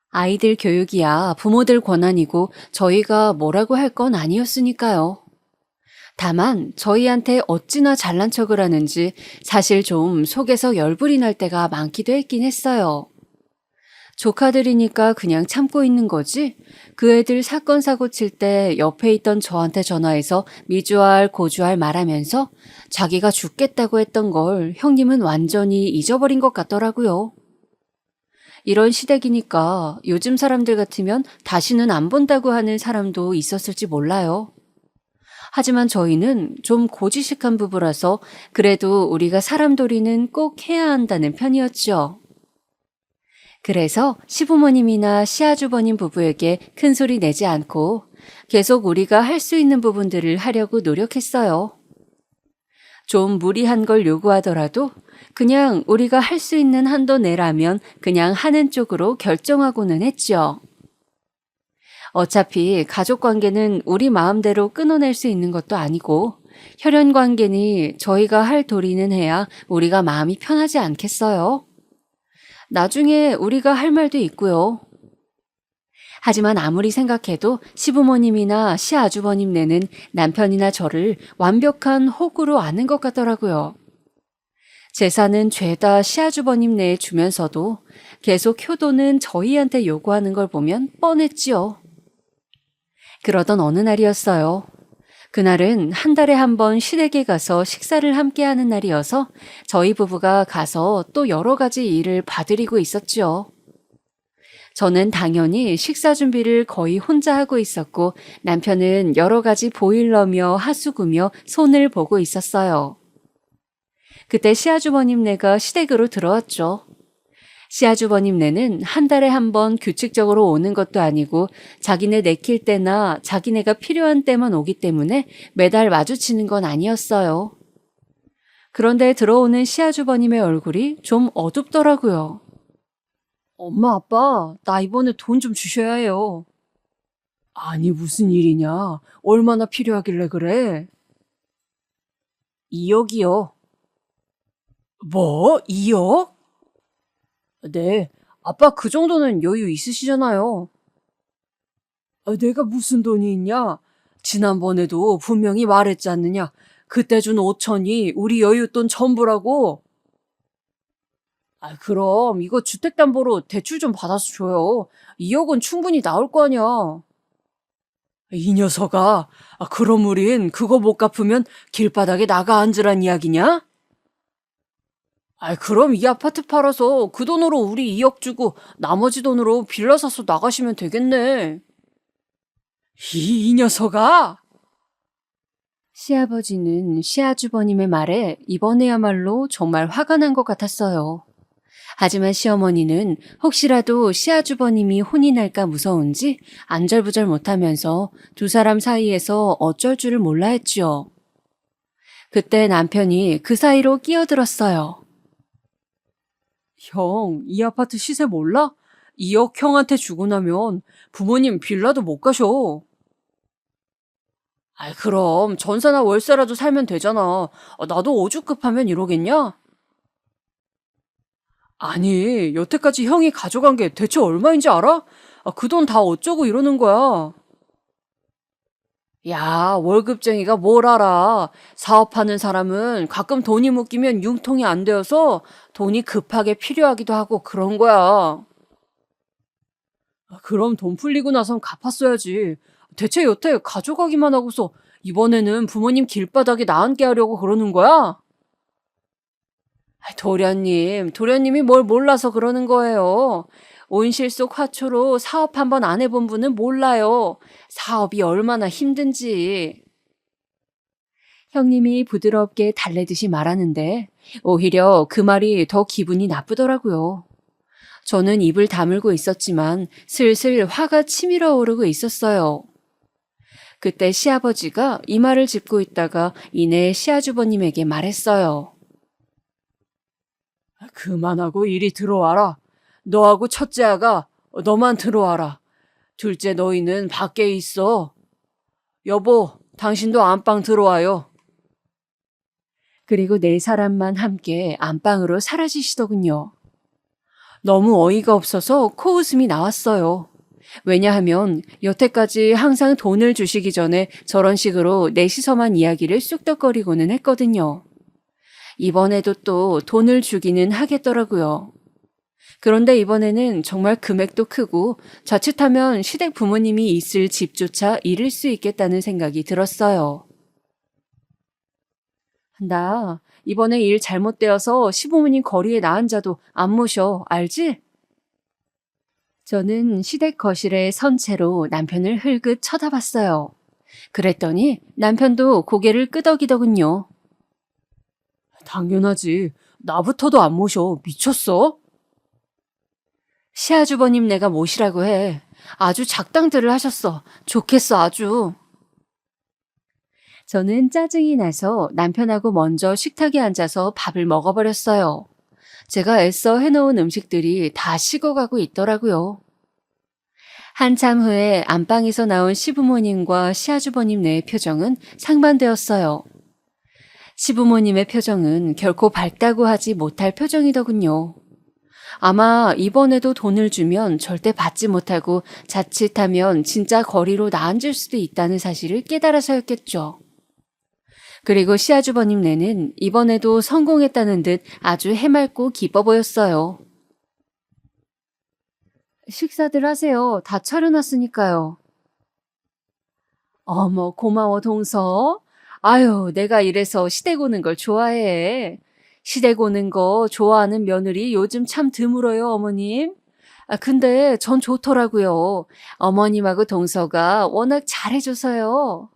아이들 교육이야 부모들 권한이고 저희가 뭐라고 할 건 아니었으니까요. 다만 저희한테 어찌나 잘난 척을 하는지 사실 좀 속에서 열불이 날 때가 많기도 했긴 했어요. 조카들이니까 그냥 참고 있는 거지 그 애들 사건 사고 칠 때 옆에 있던 저한테 전화해서 미주알 고주알 말하면서 자기가 죽겠다고 했던 걸 형님은 완전히 잊어버린 것 같더라고요. 이런 시댁이니까 요즘 사람들 같으면 다시는 안 본다고 하는 사람도 있었을지 몰라요. 하지만 저희는 좀 고지식한 부부라서 그래도 우리가 사람돌이는 꼭 해야 한다는 편이었죠. 그래서 시부모님이나 시아주버님 부부에게 큰 소리 내지 않고 계속 우리가 할 수 있는 부분들을 하려고 노력했어요. 좀 무리한 걸 요구하더라도 그냥 우리가 할 수 있는 한도 내라면 그냥 하는 쪽으로 결정하고는 했죠. 어차피 가족관계는 우리 마음대로 끊어낼 수 있는 것도 아니고 혈연관계니 저희가 할 도리는 해야 우리가 마음이 편하지 않겠어요? 나중에 우리가 할 말도 있고요. 하지만 아무리 생각해도 시부모님이나 시아주버님네는 남편이나 저를 완벽한 호구로 아는 것 같더라고요. 재산은 죄다 시아주버님네에 주면서도 계속 효도는 저희한테 요구하는 걸 보면 뻔했지요. 그러던 어느 날이었어요. 그날은 한 달에 한 번 시댁에 가서 식사를 함께 하는 날이어서 저희 부부가 가서 또 여러 가지 일을 봐드리고 있었죠. 저는 당연히 식사 준비를 거의 혼자 하고 있었고 남편은 여러 가지 보일러며 하수구며 손을 보고 있었어요. 그때 시아주버님네가 시댁으로 들어왔죠. 시아주버님네는 한 달에 한 번 규칙적으로 오는 것도 아니고 자기네 내킬 때나 자기네가 필요한 때만 오기 때문에 매달 마주치는 건 아니었어요. 그런데 들어오는 시아주버님의 얼굴이 좀 어둡더라고요. 엄마, 아빠, 나 이번에 돈 좀 주셔야 해요. 아니, 무슨 일이냐? 얼마나 필요하길래 그래? 2억이요. 뭐? 2억? 네, 아빠 그 정도는 여유 있으시잖아요. 내가 무슨 돈이 있냐? 지난번에도 분명히 말했지 않느냐? 그때 준 5천이 우리 여윳돈 전부라고. 그럼 이거 주택담보로 대출 좀 받아서 줘요. 2억은 충분히 나올 거 아니야. 이 녀석아, 그럼 우린 그거 못 갚으면 길바닥에 나가 앉으란 이야기냐? 그럼 이 아파트 팔아서 그 돈으로 우리 2억 주고 나머지 돈으로 빌라 사서 나가시면 되겠네. 이 녀석아! 시아버지는 시아주버님의 말에 이번에야말로 정말 화가 난 것 같았어요. 하지만 시어머니는 혹시라도 시아주버님이 혼이 날까 무서운지 안절부절 못하면서 두 사람 사이에서 어쩔 줄을 몰라 했지요. 그때 남편이 그 사이로 끼어들었어요. 형, 이 아파트 시세 몰라? 2억 형한테 주고 나면 부모님 빌라도 못 가셔. 그럼 전세나 월세라도 살면 되잖아. 나도 오죽급하면 이러겠냐? 아니, 여태까지 형이 가져간 게 대체 얼마인지 알아? 그 돈 다 어쩌고 이러는 거야. 야, 월급쟁이가 뭘 알아. 사업하는 사람은 가끔 돈이 묶이면 융통이 안 되어서 돈이 급하게 필요하기도 하고 그런 거야. 그럼 돈 풀리고 나선 갚았어야지. 대체 여태 가져가기만 하고서 이번에는 부모님 길바닥에 나앉게 하려고 그러는 거야? 도련님이 뭘 몰라서 그러는 거예요. 온실 속 화초로 사업 한번 안 해본 분은 몰라요. 사업이 얼마나 힘든지. 형님이 부드럽게 달래듯이 말하는데 오히려 그 말이 더 기분이 나쁘더라고요. 저는 입을 다물고 있었지만 슬슬 화가 치밀어 오르고 있었어요. 그때 시아버지가 이마를 짚고 있다가 이내 시아주버님에게 말했어요. 그만하고 이리 들어와라. 너하고 첫째 아가 너만 들어와라. 둘째 너희는 밖에 있어. 여보, 당신도 안방 들어와요. 그리고 네 사람만 함께 안방으로 사라지시더군요. 너무 어이가 없어서 코웃음이 나왔어요. 왜냐하면 여태까지 항상 돈을 주시기 전에 저런 식으로 넷이서만 이야기를 쑥덕거리고는 했거든요. 이번에도 또 돈을 주기는 하겠더라고요. 그런데 이번에는 정말 금액도 크고 자칫하면 시댁 부모님이 있을 집조차 잃을 수 있겠다는 생각이 들었어요. 나 이번에 일 잘못되어서 시부모님 거리에 나 앉아도 안 모셔, 알지? 저는 시댁 거실에 선 채로 남편을 흘끗 쳐다봤어요. 그랬더니 남편도 고개를 끄덕이더군요. 당연하지. 나부터도 안 모셔. 미쳤어? 시아주버님 내가 모시라고 해. 아주 작당들을 하셨어. 좋겠어, 아주. 저는 짜증이 나서 남편하고 먼저 식탁에 앉아서 밥을 먹어버렸어요. 제가 애써 해놓은 음식들이 다 식어가고 있더라고요. 한참 후에 안방에서 나온 시부모님과 시아주버님네의 표정은 상반되었어요. 시부모님의 표정은 결코 밝다고 하지 못할 표정이더군요. 아마 이번에도 돈을 주면 절대 받지 못하고 자칫하면 진짜 거리로 나앉을 수도 있다는 사실을 깨달아서였겠죠. 그리고 시아주버님네는 이번에도 성공했다는 듯 아주 해맑고 기뻐 보였어요. 식사들 하세요. 다 차려놨으니까요. 어머, 고마워, 동서. 아유, 내가 이래서 시댁 오는 걸 좋아해. 시댁 오는 거 좋아하는 며느리 요즘 참 드물어요, 어머님. 근데 전 좋더라고요. 어머님하고 동서가 워낙 잘해줘서요.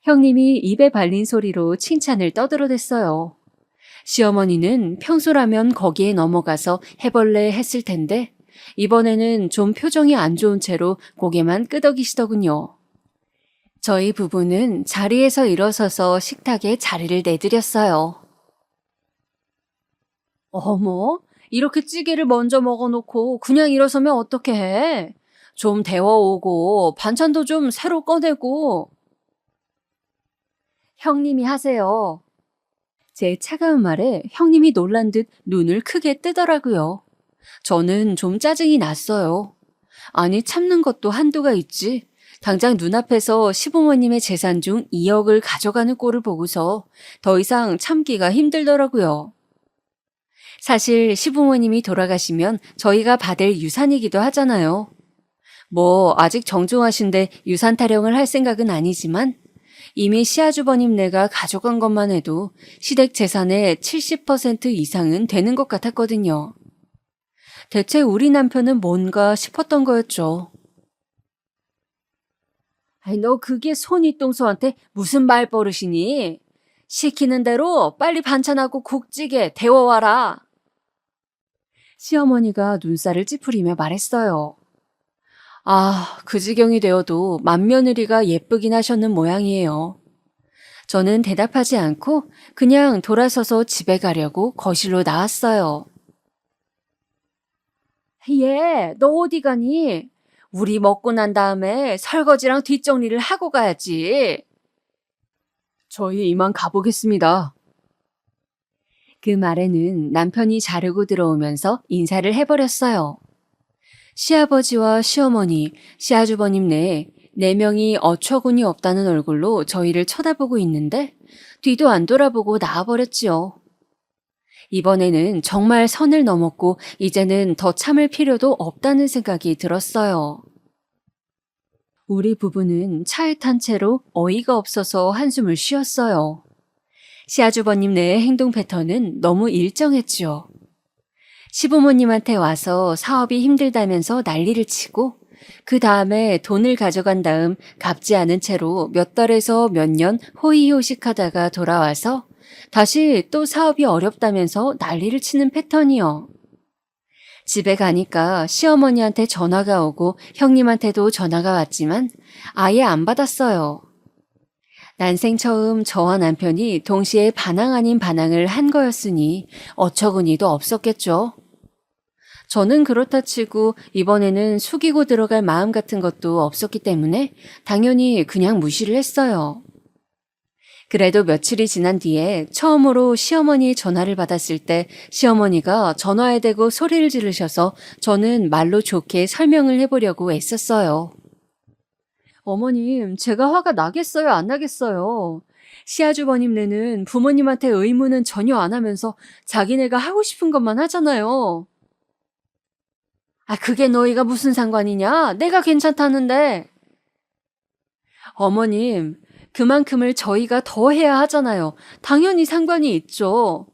형님이 입에 발린 소리로 칭찬을 떠들어댔어요. 시어머니는 평소라면 거기에 넘어가서 해볼래 했을 텐데 이번에는 좀 표정이 안 좋은 채로 고개만 끄덕이시더군요. 저희 부부는 자리에서 일어서서 식탁에 자리를 내드렸어요. 어머, 이렇게 찌개를 먼저 먹어놓고 그냥 일어서면 어떻게 해? 좀 데워오고 반찬도 좀 새로 꺼내고. 형님이 하세요. 제 차가운 말에 형님이 놀란 듯 눈을 크게 뜨더라고요. 저는 좀 짜증이 났어요. 아니, 참는 것도 한도가 있지. 당장 눈앞에서 시부모님의 재산 중 2억을 가져가는 꼴을 보고서 더 이상 참기가 힘들더라고요. 사실 시부모님이 돌아가시면 저희가 받을 유산이기도 하잖아요. 뭐 아직 정중하신데 유산 타령을 할 생각은 아니지만 이미 시아주버님네가 가져간 것만 해도 시댁 재산의 70% 이상은 되는 것 같았거든요. 대체 우리 남편은 뭔가 싶었던 거였죠. 아이, 너 그게 손윗동서한테 무슨 말버릇이니? 시키는 대로 빨리 반찬하고 국찌개 데워와라. 시어머니가 눈살을 찌푸리며 말했어요. 아, 그 지경이 되어도 맏며느리가 예쁘긴 하셨는 모양이에요. 저는 대답하지 않고 그냥 돌아서서 집에 가려고 거실로 나왔어요. 얘, 너 어디 가니? 우리 먹고 난 다음에 설거지랑 뒷정리를 하고 가야지. 저희 이만 가보겠습니다. 그 말에는 남편이 자르고 들어오면서 인사를 해버렸어요. 시아버지와 시어머니, 시아주버님 네 명이 어처구니 없다는 얼굴로 저희를 쳐다보고 있는데 뒤도 안 돌아보고 나와버렸지요. 이번에는 정말 선을 넘었고 이제는 더 참을 필요도 없다는 생각이 들었어요. 우리 부부는 차에 탄 채로 어이가 없어서 한숨을 쉬었어요. 시아주버님네의 행동 패턴은 너무 일정했지요. 시부모님한테 와서 사업이 힘들다면서 난리를 치고 그 다음에 돈을 가져간 다음 갚지 않은 채로 몇 달에서 몇 년 호의호식하다가 돌아와서 다시 또 사업이 어렵다면서 난리를 치는 패턴이요. 집에 가니까 시어머니한테 전화가 오고 형님한테도 전화가 왔지만 아예 안 받았어요. 난생 처음 저와 남편이 동시에 반항 아닌 반항을 한 거였으니 어처구니도 없었겠죠. 저는 그렇다 치고 이번에는 숙이고 들어갈 마음 같은 것도 없었기 때문에 당연히 그냥 무시를 했어요. 그래도 며칠이 지난 뒤에 처음으로 시어머니의 전화를 받았을 때 시어머니가 전화에 대고 소리를 지르셔서 저는 말로 좋게 설명을 해보려고 애썼어요. 어머님, 제가 화가 나겠어요, 안 나겠어요? 시아주버님네는 부모님한테 의무는 전혀 안 하면서 자기네가 하고 싶은 것만 하잖아요. 아, 그게 너희가 무슨 상관이냐? 내가 괜찮다는데. 어머님, 그만큼을 저희가 더 해야 하잖아요. 당연히 상관이 있죠.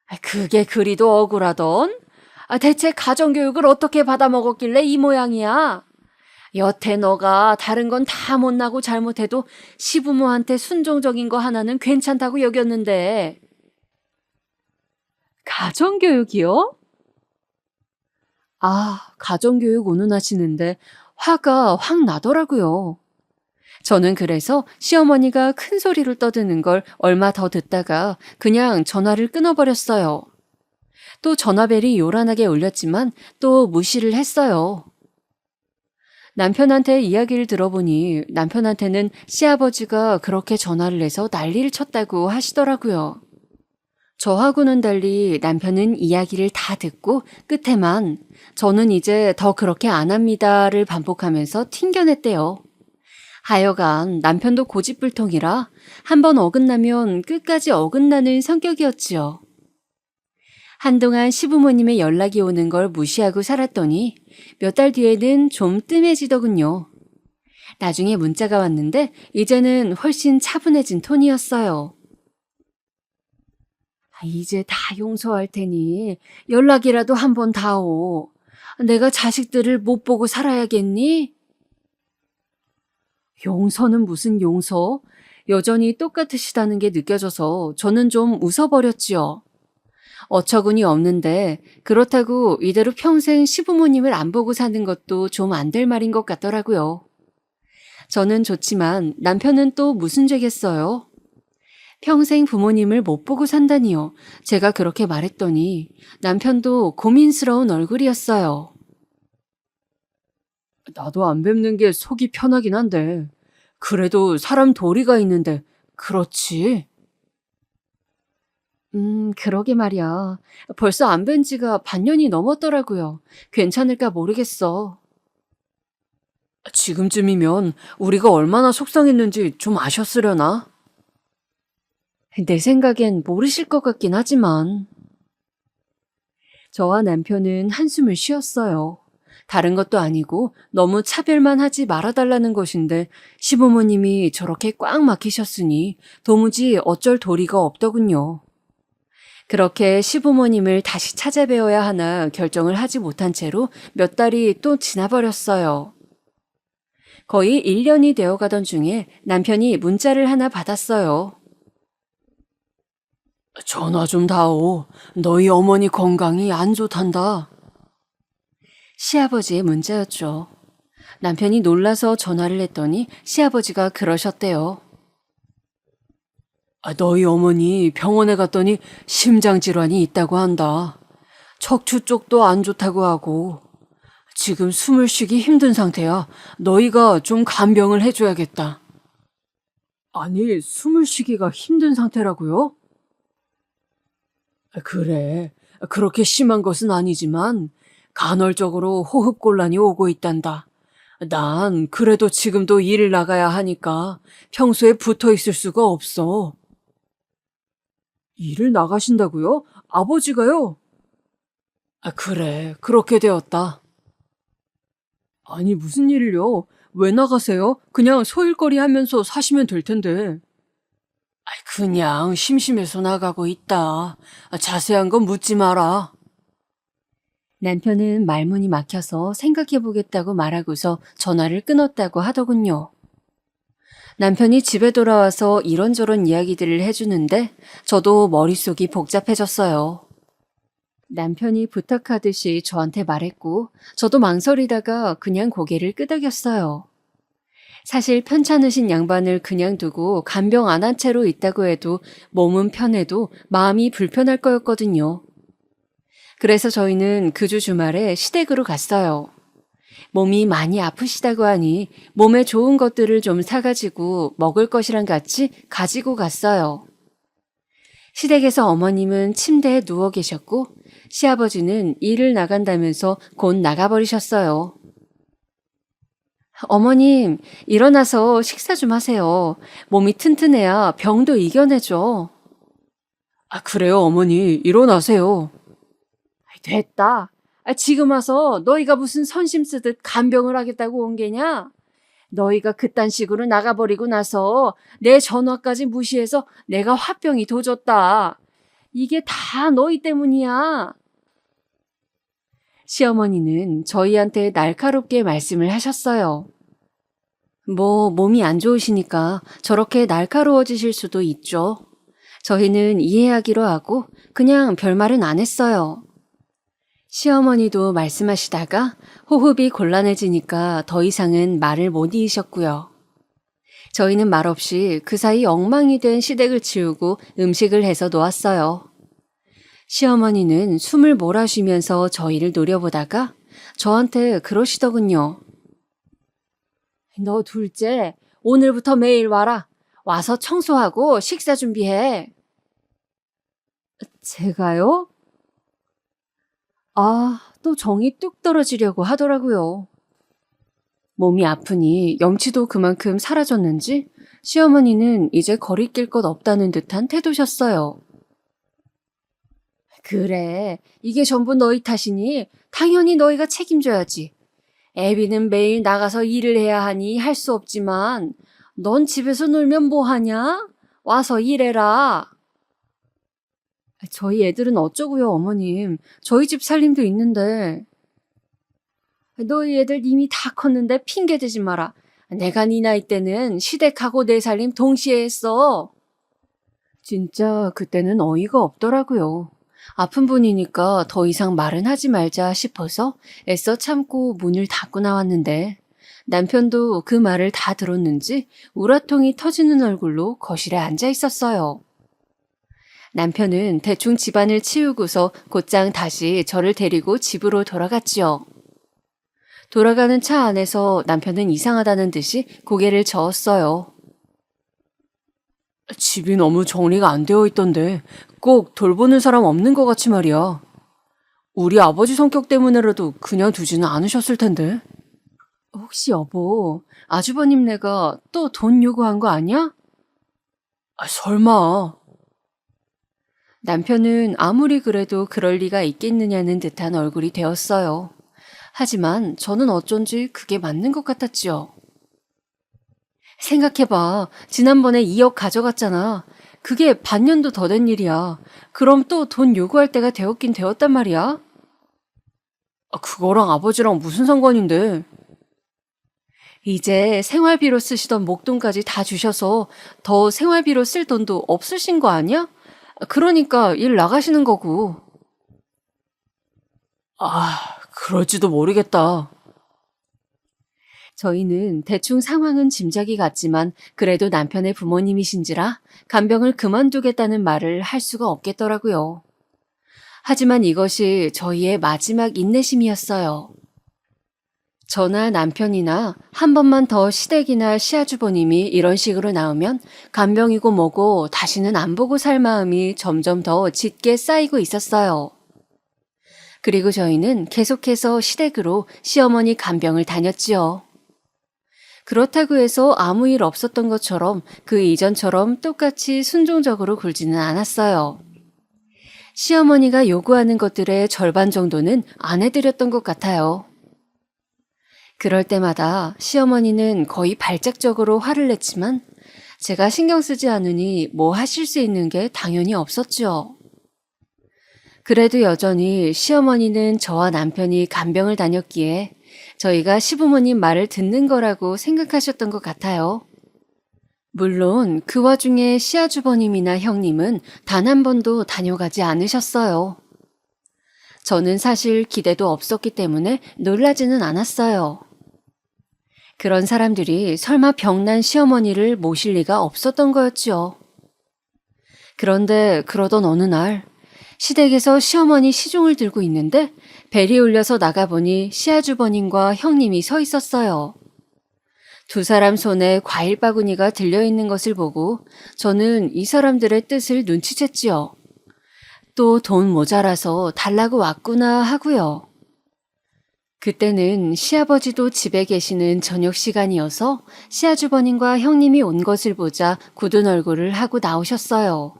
아, 그게 그리도 억울하던? 아, 대체 가정교육을 어떻게 받아먹었길래 이 모양이야? 여태 너가 다른 건 다 못나고 잘못해도 시부모한테 순종적인 거 하나는 괜찮다고 여겼는데. 가정교육이요? 아, 가정교육 운운하시는데 화가 확 나더라고요. 저는 그래서 시어머니가 큰 소리를 떠드는 걸 얼마 더 듣다가 그냥 전화를 끊어버렸어요. 또 전화벨이 요란하게 울렸지만 또 무시를 했어요. 남편한테 이야기를 들어보니 남편한테는 시아버지가 그렇게 전화를 해서 난리를 쳤다고 하시더라고요. 저하고는 달리 남편은 이야기를 다 듣고 끝에만 저는 이제 더 그렇게 안 합니다를 반복하면서 튕겨냈대요. 하여간 남편도 고집불통이라 한번 어긋나면 끝까지 어긋나는 성격이었지요. 한동안 시부모님의 연락이 오는 걸 무시하고 살았더니 몇 달 뒤에는 좀 뜸해지더군요. 나중에 문자가 왔는데 이제는 훨씬 차분해진 톤이었어요. 이제 다 용서할 테니 연락이라도 한번 다오. 내가 자식들을 못 보고 살아야겠니? 용서는 무슨 용서? 여전히 똑같으시다는 게 느껴져서 저는 좀 웃어버렸지요. 어처구니 없는데 그렇다고 이대로 평생 시부모님을 안 보고 사는 것도 좀 안 될 말인 것 같더라고요. 저는 좋지만 남편은 또 무슨 죄겠어요? 평생 부모님을 못 보고 산다니요. 제가 그렇게 말했더니 남편도 고민스러운 얼굴이었어요. 나도 안 뵙는 게 속이 편하긴 한데 그래도 사람 도리가 있는데 그렇지. 그러게 말이야. 벌써 안 뵌 지가 반년이 넘었더라고요. 괜찮을까 모르겠어. 지금쯤이면 우리가 얼마나 속상했는지 좀 아셨으려나? 내 생각엔 모르실 것 같긴 하지만. 저와 남편은 한숨을 쉬었어요. 다른 것도 아니고 너무 차별만 하지 말아달라는 것인데 시부모님이 저렇게 꽉 막히셨으니 도무지 어쩔 도리가 없더군요. 그렇게 시부모님을 다시 찾아뵈어야 하나 결정을 하지 못한 채로 몇 달이 또 지나버렸어요. 거의 1년이 되어가던 중에 남편이 문자를 하나 받았어요. 전화 좀 다오. 너희 어머니 건강이 안 좋단다. 시아버지의 문자였죠. 남편이 놀라서 전화를 했더니 시아버지가 그러셨대요. 너희 어머니 병원에 갔더니 심장질환이 있다고 한다. 척추 쪽도 안 좋다고 하고 지금 숨을 쉬기 힘든 상태야. 너희가 좀 간병을 해줘야겠다. 아니, 숨을 쉬기가 힘든 상태라고요? 그래, 그렇게 심한 것은 아니지만 간헐적으로 호흡곤란이 오고 있단다. 난 그래도 지금도 일을 나가야 하니까 평소에 붙어 있을 수가 없어. 일을 나가신다고요? 아버지가요? 그래, 그렇게 되었다. 아니, 무슨 일을요? 왜 나가세요? 그냥 소일거리 하면서 사시면 될 텐데. 그냥 심심해서 나가고 있다. 자세한 건 묻지 마라. 남편은 말문이 막혀서 생각해보겠다고 말하고서 전화를 끊었다고 하더군요. 남편이 집에 돌아와서 이런저런 이야기들을 해주는데 저도 머릿속이 복잡해졌어요. 남편이 부탁하듯이 저한테 말했고 저도 망설이다가 그냥 고개를 끄덕였어요. 사실 편찮으신 양반을 그냥 두고 간병 안 한 채로 있다고 해도 몸은 편해도 마음이 불편할 거였거든요. 그래서 저희는 그 주 주말에 시댁으로 갔어요. 몸이 많이 아프시다고 하니 몸에 좋은 것들을 좀 사가지고 먹을 것이랑 같이 가지고 갔어요. 시댁에서 어머님은 침대에 누워 계셨고 시아버지는 일을 나간다면서 곧 나가버리셨어요. 어머님, 일어나서 식사 좀 하세요. 몸이 튼튼해야 병도 이겨내죠. 그래요, 어머니. 일어나세요. 됐다. 지금 와서 너희가 무슨 선심 쓰듯 간병을 하겠다고 온 게냐? 너희가 그딴 식으로 나가버리고 나서 내 전화까지 무시해서 내가 화병이 도졌다. 이게 다 너희 때문이야. 시어머니는 저희한테 날카롭게 말씀을 하셨어요. 뭐 몸이 안 좋으시니까 저렇게 날카로워지실 수도 있죠. 저희는 이해하기로 하고 그냥 별말은 안 했어요. 시어머니도 말씀하시다가 호흡이 곤란해지니까 더 이상은 말을 못 이으셨고요. 저희는 말없이 그 사이 엉망이 된 시댁을 치우고 음식을 해서 놓았어요. 시어머니는 숨을 몰아쉬면서 저희를 노려보다가 저한테 그러시더군요. 너 둘째, 오늘부터 매일 와라. 와서 청소하고 식사 준비해. 제가요? 또 정이 뚝 떨어지려고 하더라고요. 몸이 아프니 염치도 그만큼 사라졌는지 시어머니는 이제 거리낄 것 없다는 듯한 태도셨어요. 그래, 이게 전부 너희 탓이니 당연히 너희가 책임져야지. 애비는 매일 나가서 일을 해야 하니 할 수 없지만 넌 집에서 놀면 뭐하냐? 와서 일해라. 저희 애들은 어쩌고요, 어머님. 저희 집 살림도 있는데. 너희 애들 이미 다 컸는데 핑계 대지 마라. 내가 네 나이 때는 시댁하고 내 살림 동시에 했어. 진짜 그때는 어이가 없더라고요. 아픈 분이니까 더 이상 말은 하지 말자 싶어서 애써 참고 문을 닫고 나왔는데 남편도 그 말을 다 들었는지 우라통이 터지는 얼굴로 거실에 앉아 있었어요. 남편은 대충 집안을 치우고서 곧장 다시 저를 데리고 집으로 돌아갔지요. 돌아가는 차 안에서 남편은 이상하다는 듯이 고개를 저었어요. 집이 너무 정리가 안 되어 있던데 꼭 돌보는 사람 없는 것 같이 말이야. 우리 아버지 성격 때문에라도 그냥 두지는 않으셨을 텐데. 혹시 여보, 아주버님네가 또 돈 요구한 거 아니야? 설마. 남편은 아무리 그래도 그럴 리가 있겠느냐는 듯한 얼굴이 되었어요. 하지만 저는 어쩐지 그게 맞는 것 같았지요. 생각해봐. 지난번에 2억 가져갔잖아. 그게 반년도 더 된 일이야. 그럼 또 돈 요구할 때가 되었긴 되었단 말이야. 그거랑 아버지랑 무슨 상관인데? 이제 생활비로 쓰시던 목돈까지 다 주셔서 더 생활비로 쓸 돈도 없으신 거 아니야? 그러니까 일 나가시는 거고. 그럴지도 모르겠다. 저희는 대충 상황은 짐작이 갔지만 그래도 남편의 부모님이신지라 간병을 그만두겠다는 말을 할 수가 없겠더라고요. 하지만 이것이 저희의 마지막 인내심이었어요. 저나 남편이나 한 번만 더 시댁이나 시아주버님이 이런 식으로 나오면 간병이고 뭐고 다시는 안 보고 살 마음이 점점 더 짙게 쌓이고 있었어요. 그리고 저희는 계속해서 시댁으로 시어머니 간병을 다녔지요. 그렇다고 해서 아무 일 없었던 것처럼 그 이전처럼 똑같이 순종적으로 굴지는 않았어요. 시어머니가 요구하는 것들의 절반 정도는 안 해드렸던 것 같아요. 그럴 때마다 시어머니는 거의 발작적으로 화를 냈지만 제가 신경 쓰지 않으니 뭐 하실 수 있는 게 당연히 없었죠. 그래도 여전히 시어머니는 저와 남편이 간병을 다녔기에 저희가 시부모님 말을 듣는 거라고 생각하셨던 것 같아요. 물론 그 와중에 시아주버님이나 형님은 단 한 번도 다녀가지 않으셨어요. 저는 사실 기대도 없었기 때문에 놀라지는 않았어요. 그런 사람들이 설마 병난 시어머니를 모실 리가 없었던 거였지요. 그런데 그러던 어느 날 시댁에서 시어머니 시중을 들고 있는데 벨이 울려서 나가보니 시아주버님과 형님이 서 있었어요. 두 사람 손에 과일 바구니가 들려있는 것을 보고 저는 이 사람들의 뜻을 눈치챘지요. 또 돈 모자라서 달라고 왔구나 하고요. 그때는 시아버지도 집에 계시는 저녁 시간이어서 시아주버님과 형님이 온 것을 보자 굳은 얼굴을 하고 나오셨어요.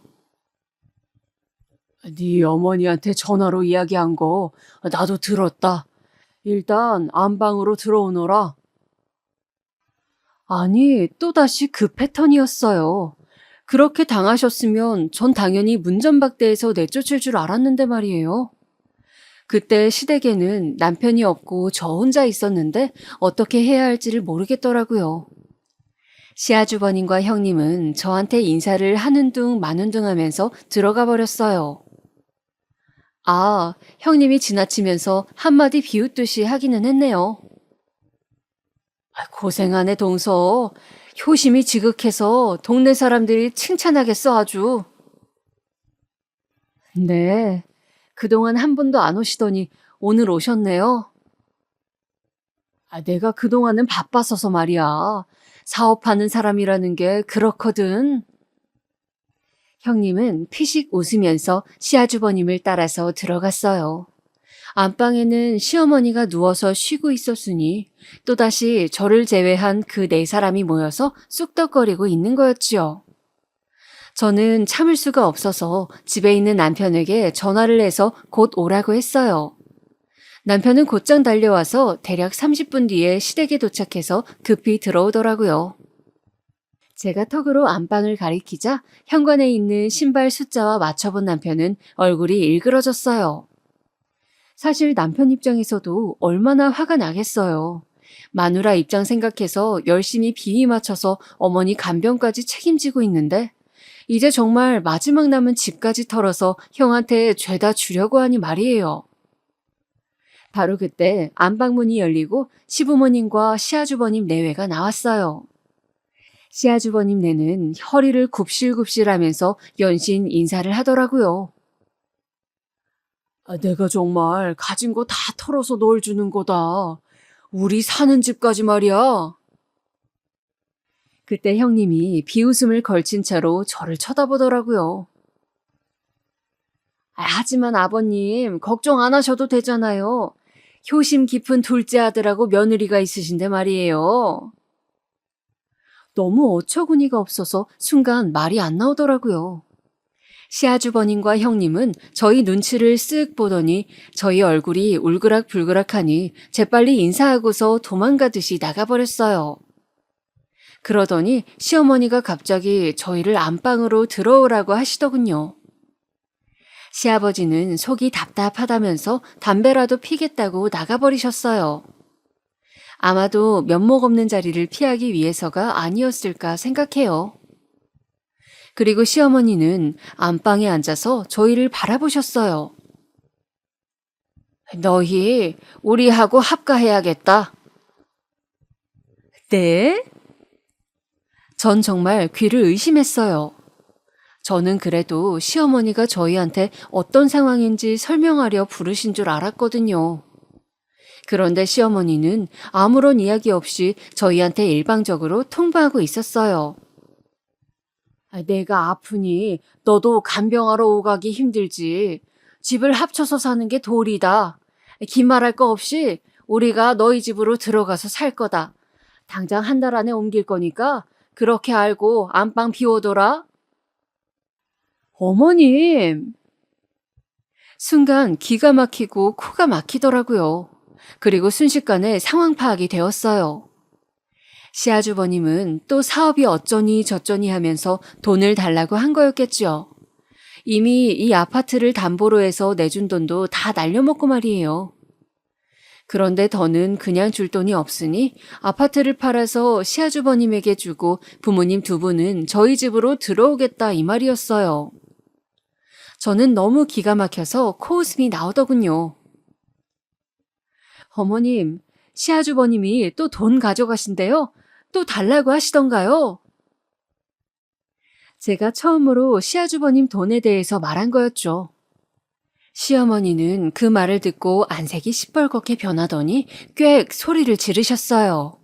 네 어머니한테 전화로 이야기한 거 나도 들었다. 일단 안방으로 들어오너라. 아니, 또다시 그 패턴이었어요. 그렇게 당하셨으면 전 당연히 문전박대에서 내쫓을 줄 알았는데 말이에요. 그때 시댁에는 남편이 없고 저 혼자 있었는데 어떻게 해야 할지를 모르겠더라고요. 시아주버님과 형님은 저한테 인사를 하는 둥 마는 둥 하면서 들어가 버렸어요. 아, 형님이 지나치면서 한마디 비웃듯이 하기는 했네요. 고생하네 동서. 효심이 지극해서 동네 사람들이 칭찬하겠어 아주. 네, 그동안 한 번도 안 오시더니 오늘 오셨네요. 내가 그동안은 바빴어서 말이야. 사업하는 사람이라는 게 그렇거든. 형님은 피식 웃으면서 시아주버님을 따라서 들어갔어요. 안방에는 시어머니가 누워서 쉬고 있었으니 또다시 저를 제외한 그 네 사람이 모여서 쑥덕거리고 있는 거였지요. 저는 참을 수가 없어서 집에 있는 남편에게 전화를 해서 곧 오라고 했어요. 남편은 곧장 달려와서 대략 30분 뒤에 시댁에 도착해서 급히 들어오더라고요. 제가 턱으로 안방을 가리키자 현관에 있는 신발 숫자와 맞춰본 남편은 얼굴이 일그러졌어요. 사실 남편 입장에서도 얼마나 화가 나겠어요. 마누라 입장 생각해서 열심히 비위 맞춰서 어머니 간병까지 책임지고 있는데 이제 정말 마지막 남은 집까지 털어서 형한테 죄다 주려고 하니 말이에요. 바로 그때 안방문이 열리고 시부모님과 시아주버님 내외가 나왔어요. 시아주버님 내는 허리를 굽실굽실하면서 연신 인사를 하더라고요. 내가 정말 가진 거 다 털어서 널 주는 거다. 우리 사는 집까지 말이야. 그때 형님이 비웃음을 걸친 채로 저를 쳐다보더라고요. 하지만 아버님, 걱정 안 하셔도 되잖아요. 효심 깊은 둘째 아들하고 며느리가 있으신데 말이에요. 너무 어처구니가 없어서 순간 말이 안 나오더라고요. 시아주버님과 형님은 저희 눈치를 쓱 보더니 저희 얼굴이 울그락불그락하니 재빨리 인사하고서 도망가듯이 나가버렸어요. 그러더니 시어머니가 갑자기 저희를 안방으로 들어오라고 하시더군요. 시아버지는 속이 답답하다면서 담배라도 피겠다고 나가버리셨어요. 아마도 면목 없는 자리를 피하기 위해서가 아니었을까 생각해요. 그리고 시어머니는 안방에 앉아서 저희를 바라보셨어요. 너희 우리하고 합가해야겠다. 네? 전 정말 귀를 의심했어요. 저는 그래도 시어머니가 저희한테 어떤 상황인지 설명하려 부르신 줄 알았거든요. 그런데 시어머니는 아무런 이야기 없이 저희한테 일방적으로 통보하고 있었어요. 내가 아프니 너도 간병하러 오가기 힘들지. 집을 합쳐서 사는 게 도리다. 긴 말할 거 없이 우리가 너희 집으로 들어가서 살 거다. 당장 한 달 안에 옮길 거니까 그렇게 알고 안방 비워둬라. 어머님! 순간 기가 막히고 코가 막히더라고요. 그리고 순식간에 상황 파악이 되었어요. 시아주버님은 또 사업이 어쩌니 저쩌니 하면서 돈을 달라고 한 거였겠죠. 이미 이 아파트를 담보로 해서 내준 돈도 다 날려먹고 말이에요. 그런데 더는 그냥 줄 돈이 없으니 아파트를 팔아서 시아주버님에게 주고 부모님 두 분은 저희 집으로 들어오겠다 이 말이었어요. 저는 너무 기가 막혀서 코웃음이 나오더군요. 어머님, 시아주버님이 또 돈 가져가신대요? 또 달라고 하시던가요? 제가 처음으로 시아주버님 돈에 대해서 말한 거였죠. 시어머니는 그 말을 듣고 안색이 시뻘겋게 변하더니 꽥 소리를 지르셨어요.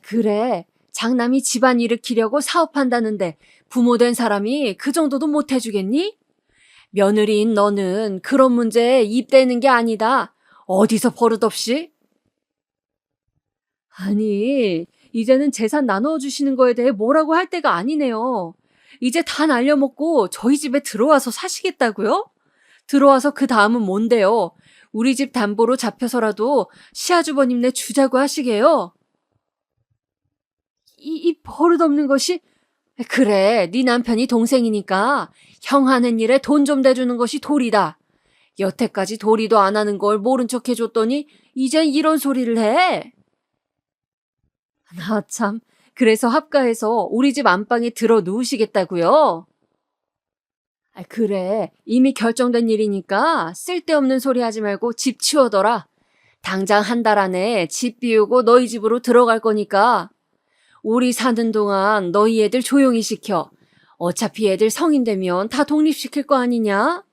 그래, 장남이 집안 일으키려고 사업한다는데 부모된 사람이 그 정도도 못 해주겠니? 며느리인 너는 그런 문제에 입 대는 게 아니다. 어디서 버릇없이? 아니, 이제는 재산 나누어 주시는 거에 대해 뭐라고 할 때가 아니네요. 이제 다 날려먹고 저희 집에 들어와서 사시겠다고요? 들어와서 그 다음은 뭔데요? 우리 집 담보로 잡혀서라도 시아주버님네 주자고 하시게요? 이 버릇없는 것이? 그래, 네 남편이 동생이니까 형 하는 일에 돈 좀 대주는 것이 도리다. 여태까지 도리도 안 하는 걸 모른 척 해줬더니 이젠 이런 소리를 해? 나 참, 그래서 합가해서 우리 집 안방에 들어 누우시겠다고요? 그래, 이미 결정된 일이니까 쓸데없는 소리 하지 말고 집 치워둬라. 당장 한 달 안에 집 비우고 너희 집으로 들어갈 거니까. 우리 사는 동안 너희 애들 조용히 시켜. 어차피 애들 성인 되면 다 독립시킬 거 아니냐?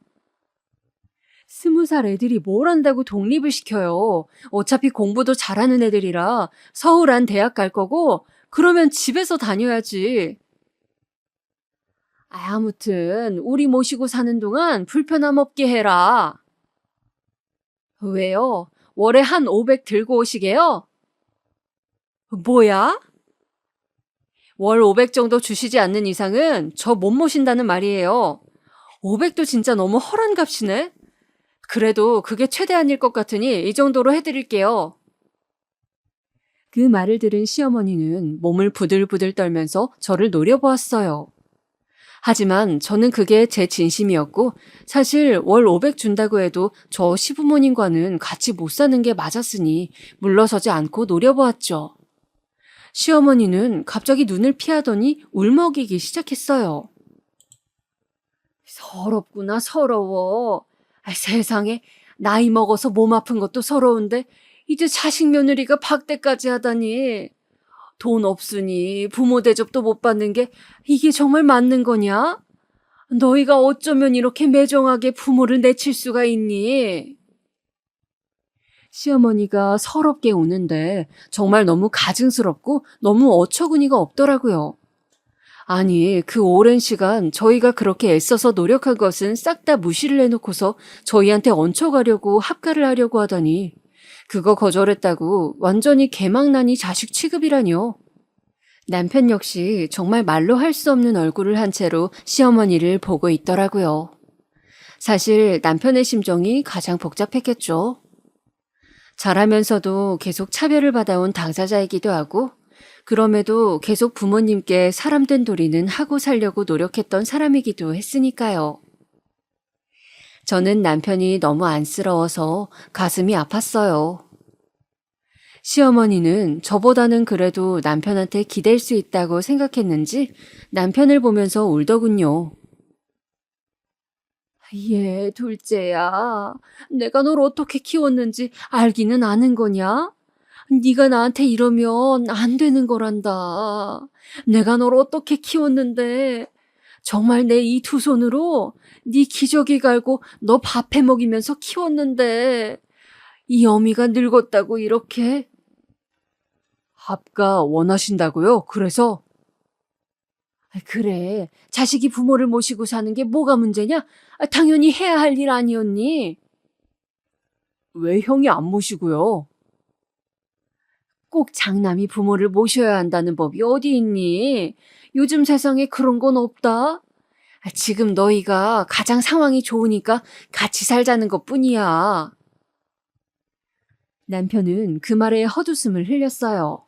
20살 애들이 뭘 한다고 독립을 시켜요. 어차피 공부도 잘하는 애들이라 서울 안 대학 갈 거고 그러면 집에서 다녀야지. 아무튼 우리 모시고 사는 동안 불편함 없게 해라. 왜요? 월에 한 500 들고 오시게요? 뭐야? 월 500 정도 주시지 않는 이상은 저 못 모신다는 말이에요. 500도 진짜 너무 허란 값이네. 그래도 그게 최대한일 것 같으니 이 정도로 해드릴게요. 그 말을 들은 시어머니는 몸을 부들부들 떨면서 저를 노려보았어요. 하지만 저는 그게 제 진심이었고 사실 월 500 준다고 해도 저 시부모님과는 같이 못 사는 게 맞았으니 물러서지 않고 노려보았죠. 시어머니는 갑자기 눈을 피하더니 울먹이기 시작했어요. 서럽구나, 서러워. 세상에, 나이 먹어서 몸 아픈 것도 서러운데 이제 자식 며느리가 박대까지 하다니. 돈 없으니 부모 대접도 못 받는 게 이게 정말 맞는 거냐? 너희가 어쩌면 이렇게 매정하게 부모를 내칠 수가 있니? 시어머니가 서럽게 우는데 정말 너무 가증스럽고 너무 어처구니가 없더라고요. 아니, 그 오랜 시간 저희가 그렇게 애써서 노력한 것은 싹 다 무시를 해놓고서 저희한테 얹혀가려고 합가를 하려고 하다니 그거 거절했다고 완전히 개망나니 자식 취급이라뇨. 남편 역시 정말 말로 할 수 없는 얼굴을 한 채로 시어머니를 보고 있더라고요. 사실 남편의 심정이 가장 복잡했겠죠. 잘하면서도 계속 차별을 받아온 당사자이기도 하고 그럼에도 계속 부모님께 사람된 도리는 하고 살려고 노력했던 사람이기도 했으니까요. 저는 남편이 너무 안쓰러워서 가슴이 아팠어요. 시어머니는 저보다는 그래도 남편한테 기댈 수 있다고 생각했는지 남편을 보면서 울더군요. 얘 둘째야, 내가 널 어떻게 키웠는지 알기는 아는 거냐? 네가 나한테 이러면 안 되는 거란다. 내가 널 어떻게 키웠는데 정말 내 이 두 손으로 네 기저귀 갈고 너 밥해 먹이면서 키웠는데 이 어미가 늙었다고 이렇게. 합가 원하신다고요? 그래서? 그래, 자식이 부모를 모시고 사는 게 뭐가 문제냐? 당연히 해야 할 일 아니었니? 왜 형이 안 모시고요? 꼭 장남이 부모를 모셔야 한다는 법이 어디 있니? 요즘 세상에 그런 건 없다. 지금 너희가 가장 상황이 좋으니까 같이 살자는 것뿐이야. 남편은 그 말에 헛웃음을 흘렸어요.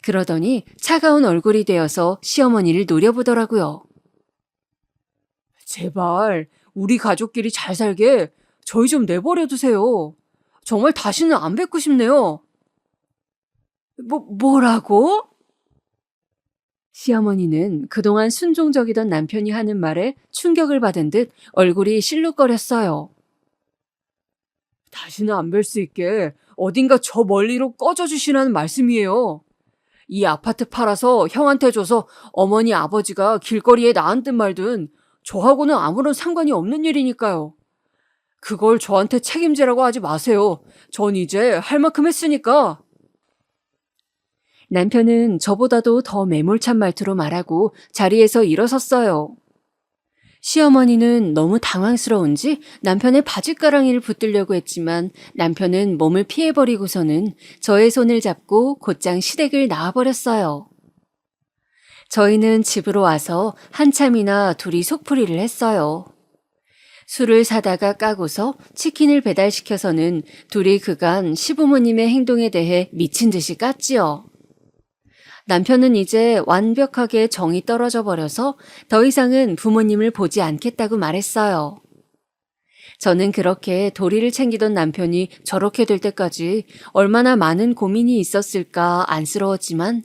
그러더니 차가운 얼굴이 되어서 시어머니를 노려보더라고요. 제발 우리 가족끼리 잘 살게 저희 좀 내버려 두세요. 정말 다시는 안 뵙고 싶네요. 뭐라고? 시어머니는 그동안 순종적이던 남편이 하는 말에 충격을 받은 듯 얼굴이 실룩거렸어요. 다시는 안 뵐 수 있게 어딘가 저 멀리로 꺼져주시라는 말씀이에요. 이 아파트 팔아서 형한테 줘서 어머니 아버지가 길거리에 나앉든 말든 저하고는 아무런 상관이 없는 일이니까요. 그걸 저한테 책임지라고 하지 마세요. 전 이제 할 만큼 했으니까. 남편은 저보다도 더 매몰찬 말투로 말하고 자리에서 일어섰어요. 시어머니는 너무 당황스러운지 남편의 바짓가랑이를 붙들려고 했지만 남편은 몸을 피해버리고서는 저의 손을 잡고 곧장 시댁을 나와버렸어요. 저희는 집으로 와서 한참이나 둘이 속풀이를 했어요. 술을 사다가 까고서 치킨을 배달시켜서는 둘이 그간 시부모님의 행동에 대해 미친 듯이 깠지요. 남편은 이제 완벽하게 정이 떨어져 버려서 더 이상은 부모님을 보지 않겠다고 말했어요. 저는 그렇게 도리를 챙기던 남편이 저렇게 될 때까지 얼마나 많은 고민이 있었을까 안쓰러웠지만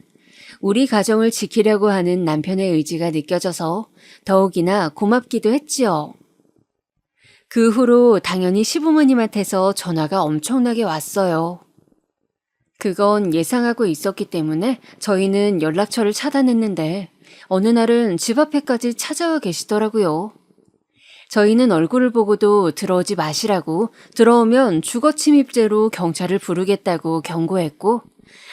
우리 가정을 지키려고 하는 남편의 의지가 느껴져서 더욱이나 고맙기도 했지요. 그 후로 당연히 시부모님한테서 전화가 엄청나게 왔어요. 그건 예상하고 있었기 때문에 저희는 연락처를 차단했는데 어느 날은 집 앞에까지 찾아와 계시더라고요. 저희는 얼굴을 보고도 들어오지 마시라고 들어오면 주거침입죄로 경찰을 부르겠다고 경고했고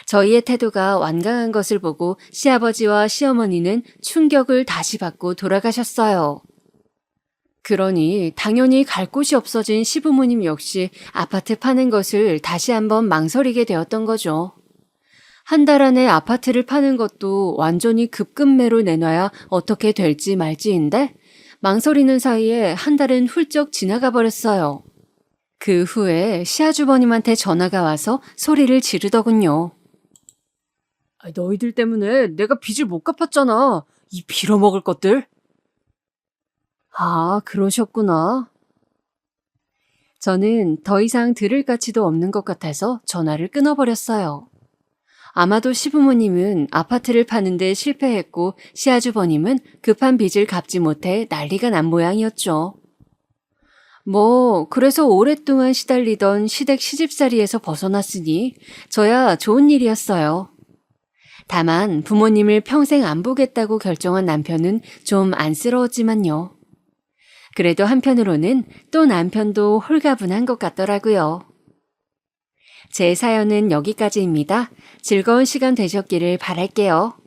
저희의 태도가 완강한 것을 보고 시아버지와 시어머니는 충격을 다시 받고 돌아가셨어요. 그러니 당연히 갈 곳이 없어진 시부모님 역시 아파트 파는 것을 다시 한번 망설이게 되었던 거죠. 한 달 안에 아파트를 파는 것도 완전히 급급매로 내놔야 어떻게 될지 말지인데 망설이는 사이에 한 달은 훌쩍 지나가 버렸어요. 그 후에 시아주버님한테 전화가 와서 소리를 지르더군요. 너희들 때문에 내가 빚을 못 갚았잖아. 이 빌어먹을 것들. 아, 그러셨구나. 저는 더 이상 들을 가치도 없는 것 같아서 전화를 끊어버렸어요. 아마도 시부모님은 아파트를 파는데 실패했고 시아주버님은 급한 빚을 갚지 못해 난리가 난 모양이었죠. 그래서 오랫동안 시달리던 시댁 시집살이에서 벗어났으니 저야 좋은 일이었어요. 다만 부모님을 평생 안 보겠다고 결정한 남편은 좀 안쓰러웠지만요. 그래도 한편으로는 또 남편도 홀가분한 것 같더라고요. 제 사연은 여기까지입니다. 즐거운 시간 되셨기를 바랄게요.